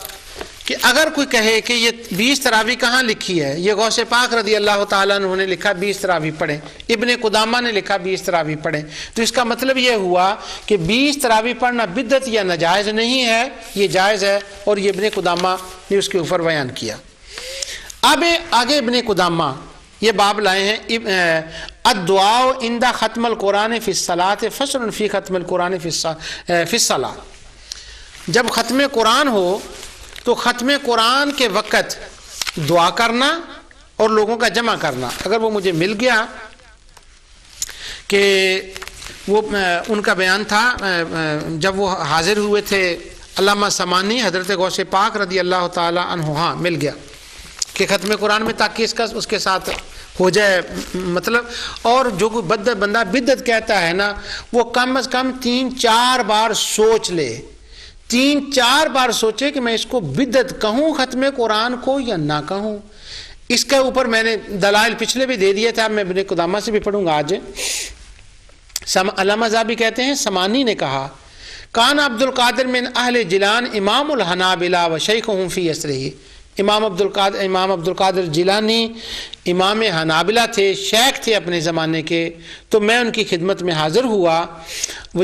کہ اگر کوئی کہے کہ یہ 20 تراویح کہاں لکھی ہے یہ غوث پاک رضی اللہ تعالیٰ عنہ نے لکھا 20 تراویح پڑھیں ابن قدامہ نے لکھا 20 تراویح پڑھیں. تو اس کا مطلب یہ ہوا کہ 20 تراویح پڑھنا بدعت یا ناجائز نہیں ہے یہ جائز ہے اور یہ ابن قدامہ نے اس کے اوپر بیان کیا. اب آگے ابن قدامہ یہ باب لائے ہیں الدعاء عند ختم القرآن فی الصلاۃ فصل فی ختم القرآن فی الصلاۃ. جب ختم قرآن ہو تو ختم قرآن کے وقت دعا کرنا اور لوگوں کا جمع کرنا. اگر وہ مجھے مل گیا کہ وہ ان کا بیان تھا جب وہ حاضر ہوئے تھے علامہ سمانی حضرت غوث پاک رضی اللہ تعالی عنہ ہاں مل گیا کہ ختم قرآن میں تاکہ اس کے ساتھ ہو جائے مطلب. اور جو کوئی بندہ بدعت کہتا ہے نا وہ کم از کم 3-4 بار سوچ لے 3-4 بار سوچے کہ میں اس کو بدعت کہوں ختم قرآن کو یا نہ کہوں. اس کے اوپر میں نے دلائل پچھلے بھی دے دیے تھے. اب میں ابن قدامہ سے بھی پڑھوں گا آج. علامہ ذہبی کہتے ہیں سمانی نے کہا کان عبد القادر من اہل جیلان امام الحنابلہ و شیخہم فی عصرہ، امام عبد القادر جیلانی امام حنابلہ تھے، شیخ تھے اپنے زمانے کے، تو میں ان کی خدمت میں حاضر ہوا۔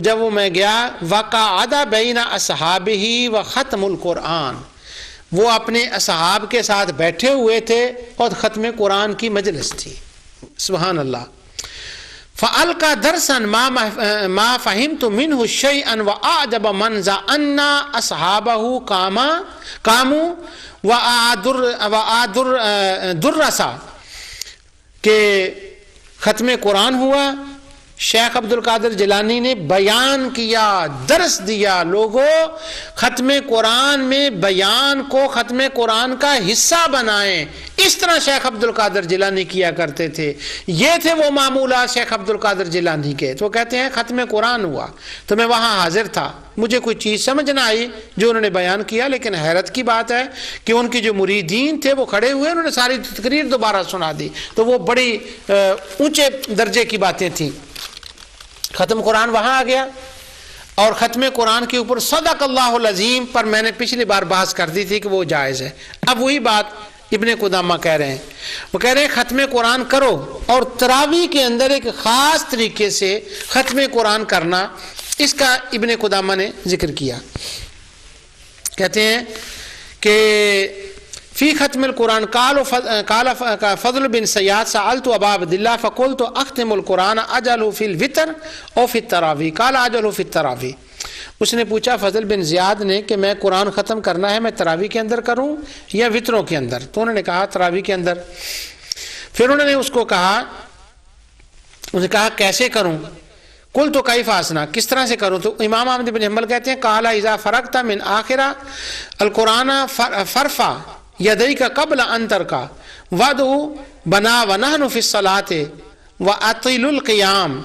جب میں گیا وقعد بین اصحابہ و ختم القرآن، وہ اپنے اصحاب کے ساتھ بیٹھے ہوئے تھے اور ختم قرآن کی مجلس تھی، سبحان اللہ۔ فَأَلْقَى دَرْسًا مَا فَهِمْتُ مِنْهُ شَيْئًا وَأَعْجَبَ مَنْ ظَنَّ أَصْحَابَهُ قَامُوا وَأَدُرَّسَا، کہ ختم قرآن ہوا، شیخ عبد القادر جیلانی نے بیان کیا، درس دیا، لوگوں ختم قرآن میں بیان کو ختم قرآن کا حصہ بنائیں، اس طرح شیخ عبد القادر جیلانی کیا کرتے تھے۔ یہ تھے وہ معمولات شیخ عبد القادر جیلانی کے۔ تو کہتے ہیں ختم قرآن ہوا تو میں وہاں حاضر تھا، مجھے کوئی چیز سمجھ نہ آئی جو انہوں نے بیان کیا، لیکن حیرت کی بات ہے کہ ان کے جو مریدین تھے وہ کھڑے ہوئے، انہوں نے ساری تقریر دوبارہ سنا دی، تو وہ بڑی اونچے درجے کی باتیں تھیں۔ ختم قرآن وہاں آ گیا، اور ختم قرآن کے اوپر صدق اللہ العظیم پر میں نے پچھلی بار بحث کر دی تھی کہ وہ جائز ہے۔ اب وہی بات ابن قدامہ کہہ رہے ہیں، وہ کہہ رہے ہیں ختم قرآن کرو، اور تراویح کے اندر ایک خاص طریقے سے ختم قرآن کرنا، اس کا ابن قدامہ نے ذکر کیا۔ کہتے ہیں کہ فی ختم القرآن قال فضل بن سیاد سألت ابا عبد اللہ فقلت اختم القرآن اجعلہ فی الوتر او فی التراویح قال اجعلہ فی التراویح۔ اس نے پوچھا فضل بن زیاد نے کہ میں قرآن ختم کرنا ہے، میں تراویح کے اندر کروں یا وطروں کے اندر؟ تو انہوں نے کہا تراویح کے اندر۔ پھر انہوں نے اس کو کہا، انہوں نے کہا کیسے کروں؟ قلت کیف اصنع، کس طرح سے کروں؟ تو امام احمد بن حنبل کہتے ہیں قال اذا فرغت من آخرہ القرآن فرفع یدیک قبل ان ترکع وادعو بنا ونحن فی الصلاۃ واطیل القیام۔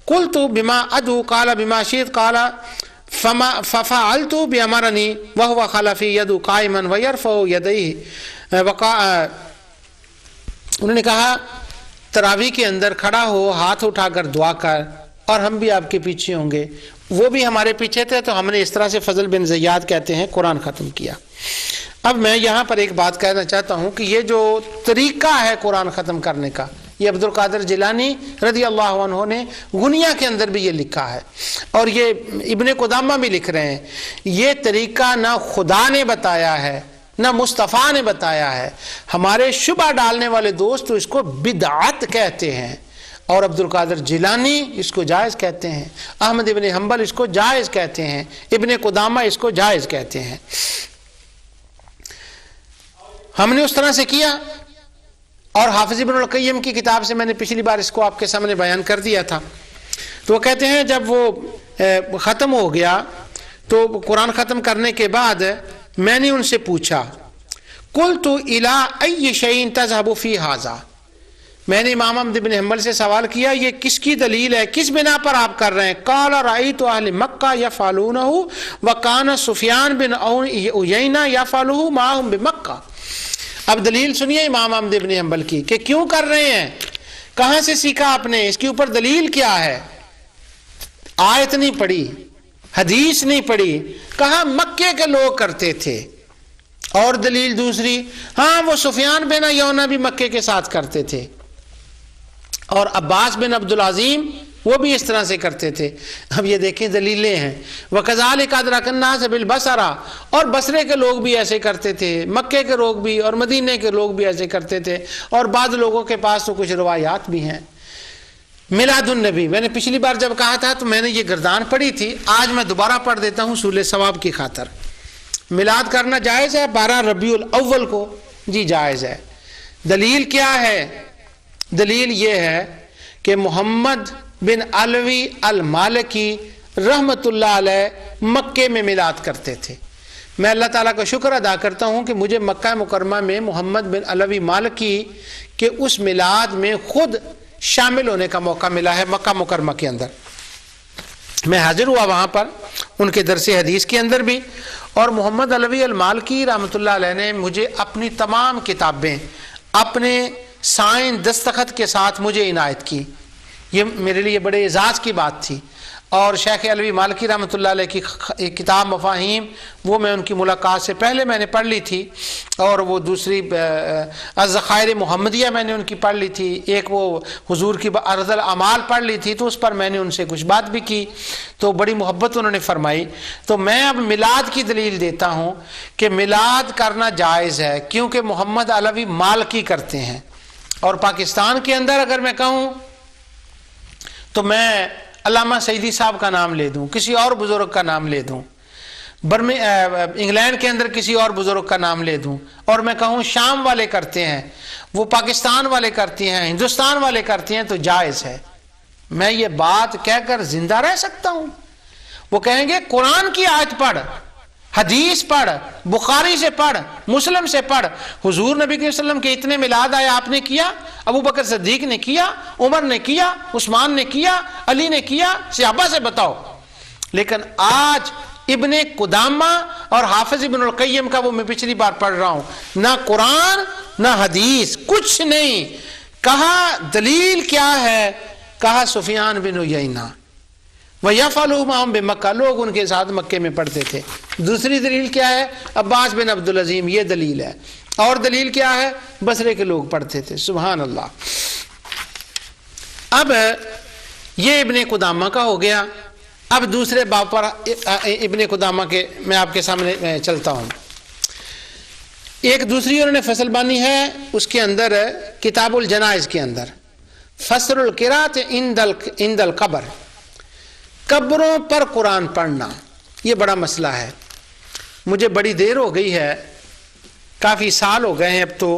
قلت بما ادعو قال بما شئت قال ففعلت بامرنی وهو خلفی يدعو قائما ويرفع يديه۔ انہوں نے کہا تراویح کے اندر کھڑا ہو، ہاتھ اٹھا کر دعا کر، اور ہم بھی آپ کے پیچھے ہوں گے۔ وہ بھی ہمارے پیچھے تھے، تو ہم نے اس طرح سے فضل بن زیاد کہتے ہیں قرآن ختم کیا۔ اب میں یہاں پر ایک بات کہنا چاہتا ہوں کہ یہ جو طریقہ ہے قرآن ختم کرنے کا، یہ عبد القادر جیلانی رضی اللہ عنہ نے غنیہ کے اندر بھی یہ لکھا ہے، اور یہ ابن قدامہ بھی لکھ رہے ہیں۔ یہ طریقہ نہ خدا نے بتایا ہے نہ مصطفیٰ نے بتایا ہے، ہمارے شبہ ڈالنے والے دوست تو اس کو بدعت کہتے ہیں، اور عبد القادر جیلانی اس کو جائز کہتے ہیں، احمد ابن حنبل اس کو جائز کہتے ہیں، ابن قدامہ اس کو جائز کہتے ہیں۔ ہم نے اس طرح سے کیا، اور حافظ ابن القیم کی کتاب سے میں نے پچھلی بار اس کو آپ کے سامنے بیان کر دیا تھا۔ تو وہ کہتے ہیں جب وہ ختم ہو گیا تو قرآن ختم کرنے کے بعد میں نے ان سے پوچھا قلت الی ای شیء تذهب فی ھذا، میں نے امام احمد بن حنبل سے سوال کیا یہ کس کی دلیل ہے، کس بنا پر آپ کر رہے ہیں؟ قال رأیت اہل مکہ یفعلونہ وکان سفیان بن عیینہ یفعلہ معہم بمکہ۔ اب دلیل سنیے امام احمد بن حنبل کی کہ کیوں کر رہے ہیں، کہاں سے سیکھا آپ نے، اس کے اوپر دلیل کیا ہے؟ آیت نہیں پڑھی، حدیث نہیں پڑھی، کہا مکے کے لوگ کرتے تھے۔ اور دلیل دوسری، ہاں وہ سفیان بن عیینہ بھی مکے کے ساتھ کرتے تھے، اور عباس بن عبدالعظیم وہ بھی اس طرح سے کرتے تھے۔ اب یہ دیکھیں دلیلیں ہیں۔ وَكَذَلِكَ أَدْرَكَ النَّاسَ بِالْبَصَرَ، اور بصرے کے لوگ بھی ایسے کرتے تھے، مکے کے لوگ بھی اور مدینے کے لوگ بھی ایسے کرتے تھے، اور بعض لوگوں کے پاس تو کچھ روایات بھی ہیں۔ میلاد النبی، میں نے پچھلی بار جب کہا تھا تو میں نے یہ گردان پڑھی تھی، آج میں دوبارہ پڑھ دیتا ہوں حصول ثواب کی خاطر۔ میلاد کرنا جائز ہے 12 ربیع الاول کو؟ جی جائز ہے۔ دلیل کیا ہے؟ دلیل یہ ہے کہ محمد بن علوی المالکی رحمت اللہ علیہ مکے میں میلاد کرتے تھے۔ میں اللہ تعالیٰ کا شکر ادا کرتا ہوں کہ مجھے مکہ مکرمہ میں محمد بن علوی مالکی کے اس میلاد میں خود شامل ہونے کا موقع ملا ہے، مکہ مکرمہ کے اندر میں حاضر ہوا وہاں پر ان کے درس حدیث کے اندر بھی، اور محمد علوی المالکی رحمۃ اللہ علیہ نے مجھے اپنی تمام کتابیں اپنے سائن دستخط کے ساتھ مجھے عنایت کی۔ یہ میرے لیے بڑے اعزاز کی بات تھی. اور شیخ علوی مالکی رحمۃ اللہ علیہ کی ایک کتاب مفاہیم، وہ میں ان کی ملاقات سے پہلے میں نے پڑھ لی تھی، اور وہ دوسری الذخائر محمدیہ میں نے ان کی پڑھ لی تھی، ایک وہ حضور کی ارض الاعمال پڑھ لی تھی، تو اس پر میں نے ان سے کچھ بات بھی کی، تو بڑی محبت انہوں نے فرمائی. تو میں اب میلاد کی دلیل دیتا ہوں کہ میلاد کرنا جائز ہے، کیونکہ محمد علوی مالکی کرتے ہیں. اور پاکستان کے اندر اگر میں کہوں تو میں علامہ سعیدی صاحب کا نام لے دوں، کسی اور بزرگ کا نام لے دوں، انگلینڈ کے اندر کسی اور بزرگ کا نام لے دوں، اور میں کہوں شام والے کرتے ہیں، وہ پاکستان والے کرتے ہیں، ہندوستان والے کرتے ہیں، تو جائز ہے. میں یہ بات کہہ کر زندہ رہ سکتا ہوں. وہ کہیں گے قرآن کی آیت پڑھ، حدیث پڑھ، بخاری سے پڑھ، مسلم سے پڑھ. حضور نبی صلی اللہ علیہ وسلم کے اتنے میلاد آئے، آپ نے کیا، ابو بکر صدیق نے کیا، عمر نے کیا، عثمان نے کیا، علی نے کیا، صحابہ سے بتاؤ. لیکن آج ابن قدامہ اور حافظ ابن القیم کا وہ میں پچھلی بار پڑھ رہا ہوں، نہ قرآن نہ حدیث، کچھ نہیں. کہا دلیل کیا ہے؟ کہا سفیان بن عیینہ وَيَفْعَلُوا مَا هُمْ بِمَکہ، لوگ ان کے ساتھ مکے میں پڑھتے تھے. دوسری دلیل کیا ہے؟ عباس بن عبد العظیم، یہ دلیل ہے. اور دلیل کیا ہے؟ بصرے کے لوگ پڑھتے تھے. سبحان اللہ. اب یہ ابن قدامہ کا ہو گیا. اب دوسرے باب پر ابن قدامہ کے میں آپ کے سامنے چلتا ہوں. ایک دوسری انہوں نے فصل بانی ہے اس کے اندر، کتاب الجنائز کے اندر، فصل القراءۃ عند القبر، قبروں پر قرآن پڑھنا. یہ بڑا مسئلہ ہے. مجھے بڑی دیر ہو گئی ہے، کافی سال ہو گئے ہیں اب تو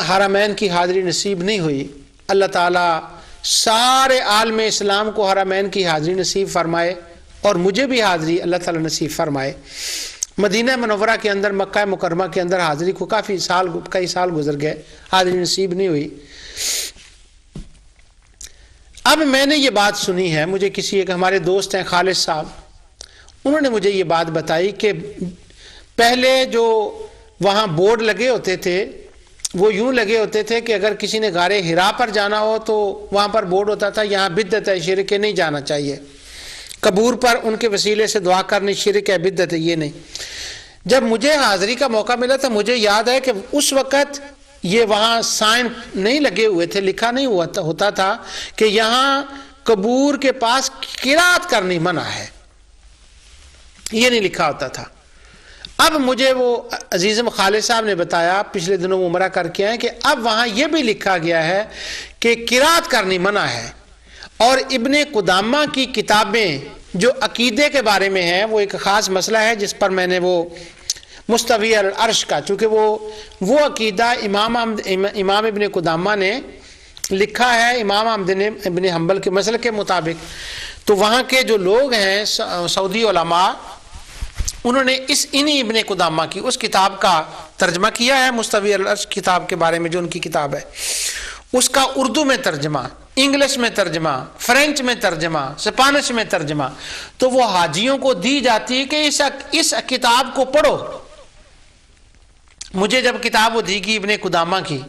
حرمین کی حاضری نصیب نہیں ہوئی. اللہ تعالیٰ سارے عالم اسلام کو حرمین کی حاضری نصیب فرمائے، اور مجھے بھی حاضری اللہ تعالیٰ نصیب فرمائے. مدینہ منورہ کے اندر، مکہ مکرمہ کے اندر حاضری کو کئی سال گزر گئے، حاضری نصیب نہیں ہوئی. اب میں نے یہ بات سنی ہے، مجھے کسی ایک ہمارے دوست ہیں خالد صاحب، انہوں نے مجھے یہ بات بتائی کہ پہلے جو وہاں بورڈ لگے ہوتے تھے وہ یوں لگے ہوتے تھے کہ اگر کسی نے غار حرا پر جانا ہو تو وہاں پر بورڈ ہوتا تھا یہاں بدعت ہے، شرک ہے، نہیں جانا چاہیے. قبور پر ان کے وسیلے سے دعا کرنی شرک ہے، بدعت ہے، یہ نہیں. جب مجھے حاضری کا موقع ملا تھا، مجھے یاد ہے کہ اس وقت یہ وہاں سائن نہیں لگے ہوئے تھے، لکھا نہیں ہوتا تھا کہ یہاں قبور کے پاس قرات کرنی منع ہے، یہ نہیں لکھا ہوتا تھا. اب مجھے وہ عزیزم خالد صاحب نے بتایا، پچھلے دنوں وہ عمرہ کر کے آئے، کہ اب وہاں یہ بھی لکھا گیا ہے کہ قرات کرنی منع ہے. اور ابن قدامہ کی کتابیں جو عقیدے کے بارے میں ہیں، وہ ایک خاص مسئلہ ہے جس پر میں نے وہ مستوی العرش کا، چونکہ وہ عقیدہ امام ابن قدامہ نے لکھا ہے امام احمد ابن حنبل کے مسئلے کے مطابق. تو وہاں کے جو لوگ ہیں سعودی علماء، انہوں نے انہی ابن قدامہ کی اس کتاب کا ترجمہ کیا ہے، مستوی العرش کتاب کے بارے میں جو ان کی کتاب ہے، اس کا اردو میں ترجمہ، انگلش میں ترجمہ، فرینچ میں ترجمہ، اسپانش میں ترجمہ. تو وہ حاجیوں کو دی جاتی ہے کہ اس کتاب کو پڑھو. مجھے جب کتاب وہ دی گئی ابن قدامہ کی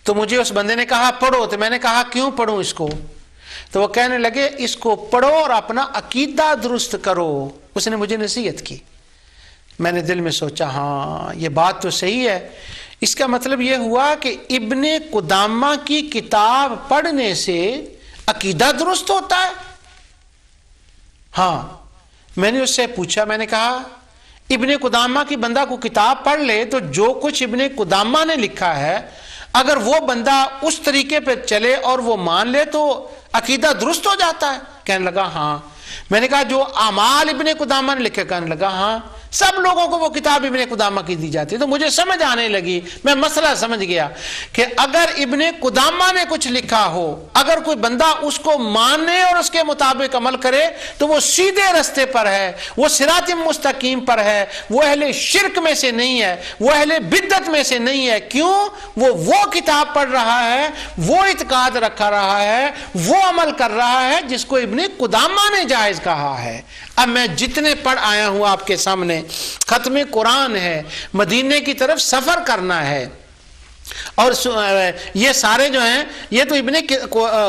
تو مجھے اس بندے نے کہا پڑھو، تو میں نے کہا کیوں پڑھوں اس کو؟ تو وہ کہنے لگے اس کو پڑھو اور اپنا عقیدہ درست کرو. اس نے مجھے نصیحت کی. میں نے دل میں سوچا ہاں یہ بات تو صحیح ہے. اس کا مطلب یہ ہوا کہ ابن قدامہ کی کتاب پڑھنے سے عقیدہ درست ہوتا ہے. ہاں میں نے اس سے پوچھا، میں نے کہا ابن قدامہ کی بندہ کو کتاب پڑھ لے تو جو کچھ ابن قدامہ نے لکھا ہے اگر وہ بندہ اس طریقے پہ چلے اور وہ مان لے تو عقیدہ درست ہو جاتا ہے. کہنے لگا ہاں. میں نے کہا جو اعمال ابن قدامہ نے لکھے؟ کہنے لگا ہاں. سب لوگوں کو وہ کتاب ابن قدامہ کی دی جاتی. تو مجھے سمجھ آنے لگی، میں مسئلہ سمجھ گیا کہ اگر ابن قدامہ نے کچھ لکھا ہو، اگر کوئی بندہ اس کو مانے اور اس کے مطابق عمل کرے تو وہ سیدھے رستے پر ہے، وہ صراط مستقیم پر ہے، وہ اہل شرک میں سے نہیں ہے، وہ اہل بدعت میں سے نہیں ہے. کیوں؟ وہ کتاب پڑھ رہا ہے، وہ اعتقاد رکھا رہا ہے، وہ عمل کر رہا ہے جس کو ابن قدامہ نے جائز کہا ہے. اب میں جتنے پڑھ آیا ہوں آپ کے سامنے، ختم قرآن ہے، مدینے کی طرف سفر کرنا ہے، اور یہ سارے جو ہیں یہ تو ابن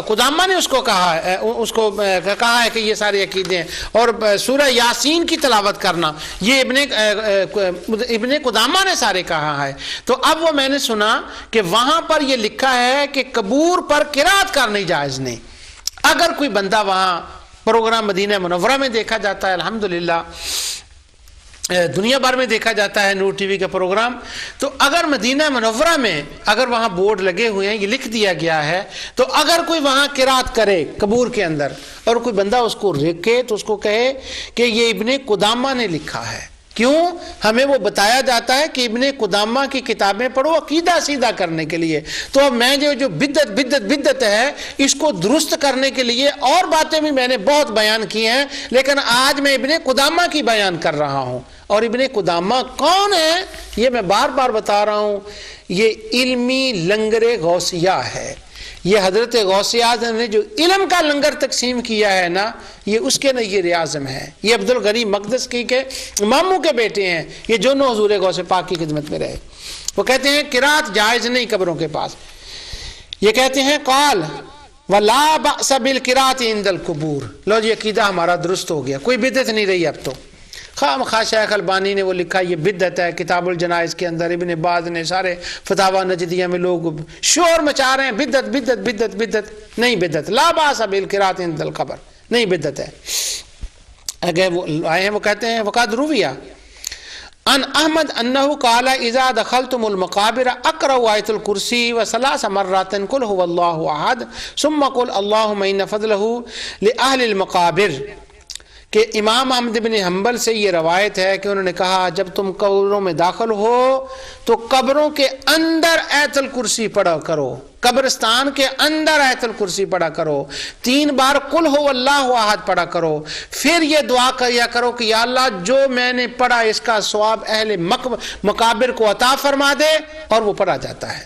قدامہ نے اس کو کہا ہے کہ یہ سارے عقیدے ہیں. اور سورہ یاسین کی تلاوت کرنا یہ ابن قدامہ نے سارے کہا ہے. تو اب وہ میں نے سنا کہ وہاں پر یہ لکھا ہے کہ قبور پر قرات کرنی جائز نہیں. اگر کوئی بندہ وہاں پروگرام مدینہ منورہ میں دیکھا جاتا ہے، الحمدللہ دنیا بھر میں دیکھا جاتا ہے نور ٹی وی کا پروگرام، تو اگر مدینہ منورہ میں اگر وہاں بورڈ لگے ہوئے ہیں، یہ لکھ دیا گیا ہے، تو اگر کوئی وہاں قرات کرے قبور کے اندر اور کوئی بندہ اس کو رکھے تو اس کو کہے کہ یہ ابن قدامہ نے لکھا ہے. کیوں؟ ہمیں وہ بتایا جاتا ہے کہ ابن قدامہ کی کتابیں پڑھو عقیدہ سیدھا کرنے کے لیے. تو اب میں جو بدعت ہے اس کو درست کرنے کے لیے اور باتیں بھی میں نے بہت بیان کی ہیں، لیکن آج میں ابن قدامہ کی بیان کر رہا ہوں. اور ابن قدامہ کون ہے یہ میں بار بار بتا رہا ہوں، یہ علمی لنگر غوثیہ ہے. یہ حضرت غوث اعظم نے جو علم کا لنگر تقسیم کیا ہے نا، یہ اس کے نیر اعظم ہے. یہ عبد الغنی مقدسی کے ماموں کے بیٹے ہیں، یہ جو نو حضور غوث پاک کی خدمت میں رہے. وہ کہتے ہیں قرات جائز نہیں قبروں کے پاس. یہ کہتے ہیں قال ولا بأس بالقرات عند القبور. لو جی عقیدہ ہمارا درست ہو گیا، کوئی بدعت نہیں رہی اب تو. خواہ شیخ البانی نے وہ لکھا یہ بدعت ہے، کتاب الجنائز کے اندر ابن باز نے سارے فتاوی نجدیہ میں لوگ شور مچا رہے ہیں بدعت بدعت بدعت بدعت. نہیں بدعت، لا باس بالقرات عند القبر، نہیں بدعت ہے. اگر وہ آئے ہیں وہ کہتے ہیں وقد رویہ ان احمد انه قال اذا دخلتم المقابر اقرأوا آیۃ الکرسی وثلاث مرات قل هو الله احد ثم قل اللهم ان فضله لاهل المقابر. کہ امام احمد بن حنبل سے یہ روایت ہے کہ انہوں نے کہا جب تم قبروں میں داخل ہو تو قبروں کے اندر آیت الکرسی پڑھا کرو، قبرستان کے اندر آیت الکرسی پڑھا کرو، 3 بار قل هو اللہ احد پڑھا کرو. پھر یہ دعا کیا کرو کہ یا اللہ جو میں نے پڑھا اس کا ثواب اہل مقابر کو عطا فرما دے، اور وہ پڑھا جاتا ہے.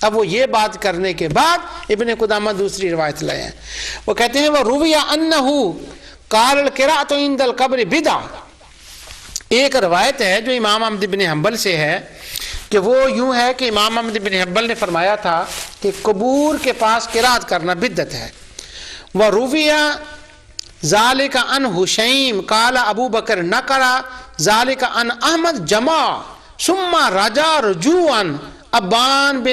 اب وہ یہ بات کرنے کے بعد ابن قدامہ دوسری روایت لائے ہیں. وہ کہتے ہیں وہ رویہ انہ قال القراءۃ عند القبر بدعہ. ایک روایت ہے جو امام احمد بن حنبل سے ہے کہ وہ یوں ہے کہ امام احمد بن حنبل نے فرمایا تھا کہ قبور کے پاس قرات کرنا بدعت ہے. ورویہ ذالک عن حشیم قال ابو بکر نقرا ذالک عن احمد جمع ثم رجع رجوعا ابان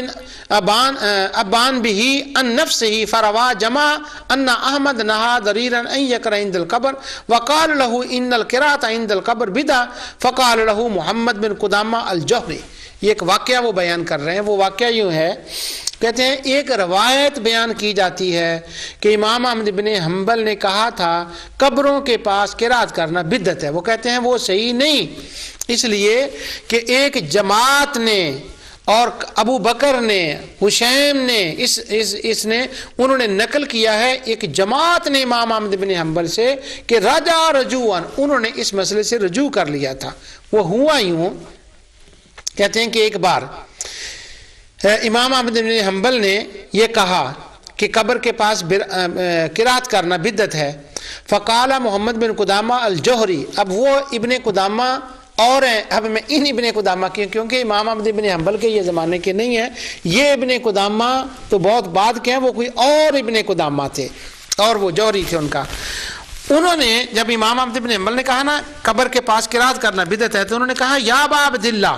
به ان نفسه فروا جمع ان احمد نهى ضريرا ان يقرأ عند القبر وقال له ان القراءة عند القبر بدعة فقال له محمد بن قدامہ الجوہری. یہ ایک واقعہ وہ بیان کر رہے ہیں. وہ واقعہ یوں ہے، کہتے ہیں ایک روایت بیان کی جاتی ہے کہ امام احمد بن حنبل نے کہا تھا قبروں کے پاس قرات کرنا بدعت ہے. وہ کہتے ہیں وہ صحیح نہیں، اس لیے کہ ایک جماعت نے اور ابو بکر نے حشیم نے اس نے انہوں نے نقل کیا ہے ایک جماعت نے امام احمد بن حنبل سے کہ رجع رجوعا، انہوں نے اس مسئلے سے رجوع کر لیا تھا. وہ ہوا یوں، کہتے ہیں کہ ایک بار امام احمد بن حنبل نے یہ کہا کہ قبر کے پاس قرات کرنا بدعت ہے. فقال محمد بن قدامہ الجوہری. اب وہ ابن قدامہ اور ہیں، اب میں ان ابن قدامہ کی، کیونکہ امام احمد بن حنبل کے یہ زمانے کے نہیں ہیں، یہ ابن قدامہ تو بہت بعد کے ہیں، وہ کوئی اور ابن قدامہ تھے اور وہ جوہری تھے ان کا. انہوں نے جب امام احمد بن حنبل نے کہا نا قبر کے پاس قرات کرنا بدعت ہے، تو انہوں نے کہا یا ابا عبداللہ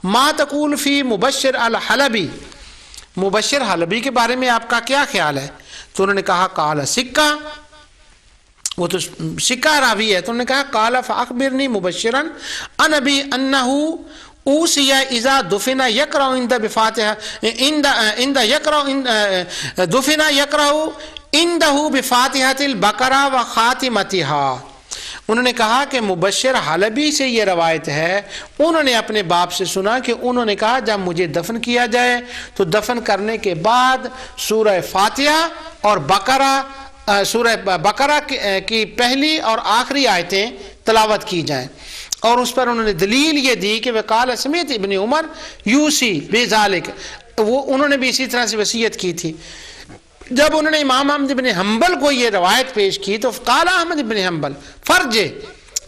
ما تقول فی مبشر الحلبی، مبشر حلبی کے بارے میں آپ کا کیا خیال ہے؟ تو انہوں نے کہا قال سکہ، وہ تو سکہ راوی ہے. تو انہوں نے کہا قال فاخبرنی مبشرا ان ابی انہ اوصی اذا دفن یقرأ عند بفاتحہ عند یقرأ دفن یقرأ عنده بفاتحۃ البقرہ وخاتمتہا. انہوں نے کہا کہ مبشر حلبی سے یہ روایت ہے، انہوں نے اپنے باپ سے سنا کہ انہوں نے کہا جب مجھے دفن کیا جائے تو دفن کرنے کے بعد سورہ فاتحہ اور سورہ بقرہ کی پہلی اور آخری آیتیں تلاوت کی جائیں. اور اس پر انہوں نے دلیل یہ دی کہ وقال سمیت ابن عمر یوسی بذالک، وہ انہوں نے بھی اسی طرح سے وصیت کی تھی. جب انہوں نے امام احمد بن حنبل کو یہ روایت پیش کی تو قال احمد بن حنبل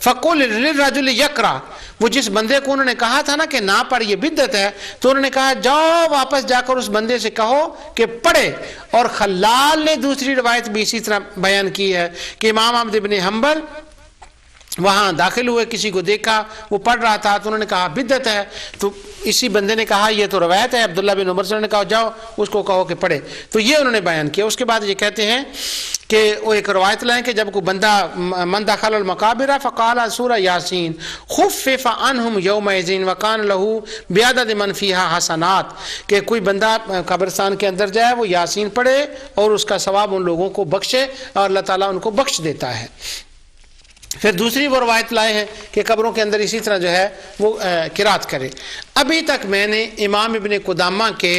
فقل للرجل یقرأ، وہ جس بندے کو انہوں نے کہا تھا نا کہ نہ پڑھ یہ بدعت ہے، تو انہوں نے کہا جاؤ واپس جا کر اس بندے سے کہو کہ پڑھے۔ اور خلال نے دوسری روایت بھی اسی طرح بیان کی ہے کہ امام احمد بن حنبل وہاں داخل ہوئے، کسی کو دیکھا وہ پڑھ رہا تھا تو انہوں نے کہا بدعت ہے، تو اسی بندے نے کہا یہ تو روایت ہے عبداللہ بن عمر سے، انہوں نے کہا جاؤ اس کو کہو کہ پڑھے، تو یہ انہوں نے بیان کیا۔ اس کے بعد یہ کہتے ہیں کہ وہ ایک روایت لائیں کہ جب کوئی بندہ من دخل المقابر فقال سورہ یاسین خفف عنہم یومئذ وکان لہ بعدد من فیہا حسنات، کہ کوئی بندہ قبرستان کے اندر جائے وہ یاسین پڑھے اور اس کا ثواب ان لوگوں کو بخشے اور اللہ تعالیٰ ان کو بخش دیتا ہے۔ پھر دوسری وہ روایت لائے ہیں کہ قبروں کے اندر اسی طرح جو ہے وہ قرات کرے۔ ابھی تک میں نے امام ابن قدامہ کے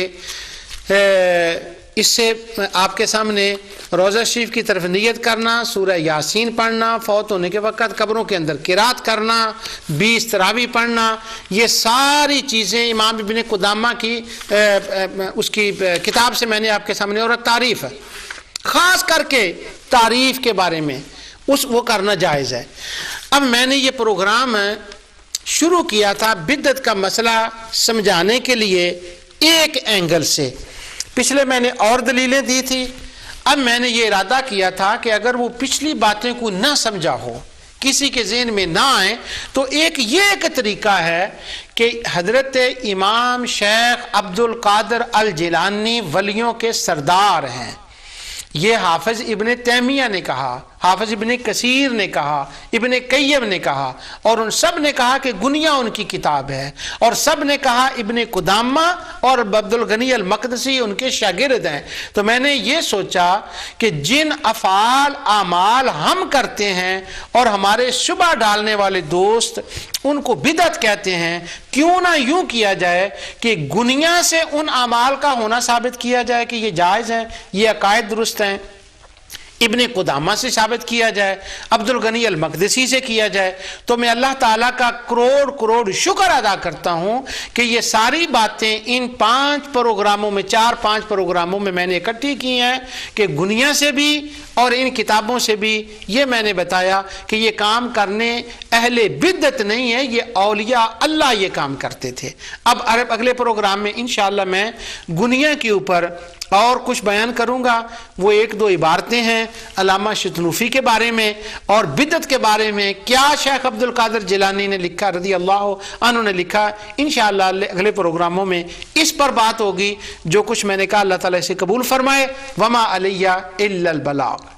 اس سے آپ کے سامنے روضہ شریف کی طرف نیت کرنا، سورہ یاسین پڑھنا، فوت ہونے کے وقت قبروں کے اندر قرات کرنا، 20 تراویح پڑھنا، یہ ساری چیزیں امام ابن قدامہ کی اس کی کتاب سے میں نے آپ کے سامنے، اور تعریف ہے خاص کر کے تعریف کے بارے میں وہ کرنا جائز ہے۔ اب میں نے یہ پروگرام شروع کیا تھا بدعت کا مسئلہ سمجھانے کے لیے ایک اینگل سے، پچھلے میں نے اور دلیلیں دی تھی، اب میں نے یہ ارادہ کیا تھا کہ اگر وہ پچھلی باتیں کو نہ سمجھا ہو، کسی کے ذہن میں نہ آئے، تو ایک طریقہ ہے کہ حضرت امام شیخ عبد القادر الجیلانی ولیوں کے سردار ہیں، یہ حافظ ابن تیمیہ نے کہا، حافظ ابن کثیر نے کہا، ابن قیم نے کہا، اور ان سب نے کہا کہ گنیا ان کی کتاب ہے، اور سب نے کہا ابن قدامہ اور عبد الغنی المقدسی ان کے شاگرد ہیں۔ تو میں نے یہ سوچا کہ جن افعال اعمال ہم کرتے ہیں اور ہمارے شبہ ڈالنے والے دوست ان کو بدعت کہتے ہیں، کیوں نہ یوں کیا جائے کہ گنیا سے ان اعمال کا ہونا ثابت کیا جائے کہ یہ جائز ہیں، یہ عقائد درست ہیں، ابن قدامہ سے ثابت کیا جائے، عبد الغنی المقدسی سے کیا جائے۔ تو میں اللہ تعالیٰ کا کروڑ شکر ادا کرتا ہوں کہ یہ ساری باتیں ان 5 پروگراموں میں 4-5 پروگراموں میں میں نے اکٹھی کی ہیں کہ گنیا سے بھی اور ان کتابوں سے بھی یہ میں نے بتایا کہ یہ کام کرنے اہل بدعت نہیں ہے، یہ اولیاء اللہ یہ کام کرتے تھے۔ اب اگلے پروگرام میں انشاءاللہ میں گنیا کے اوپر اور کچھ بیان کروں گا، وہ 1-2 عبارتیں ہیں علامہ شتنوفی کے بارے میں اور بدعت کے بارے میں، کیا شیخ عبد القادر جیلانی نے لکھا رضی اللہ عنہ نے لکھا، انشاءاللہ اگلے پروگراموں میں اس پر بات ہوگی۔ جو کچھ میں نے کہا اللہ تعالیٰ سے قبول فرمائے، وما علیہ الا البلاغ۔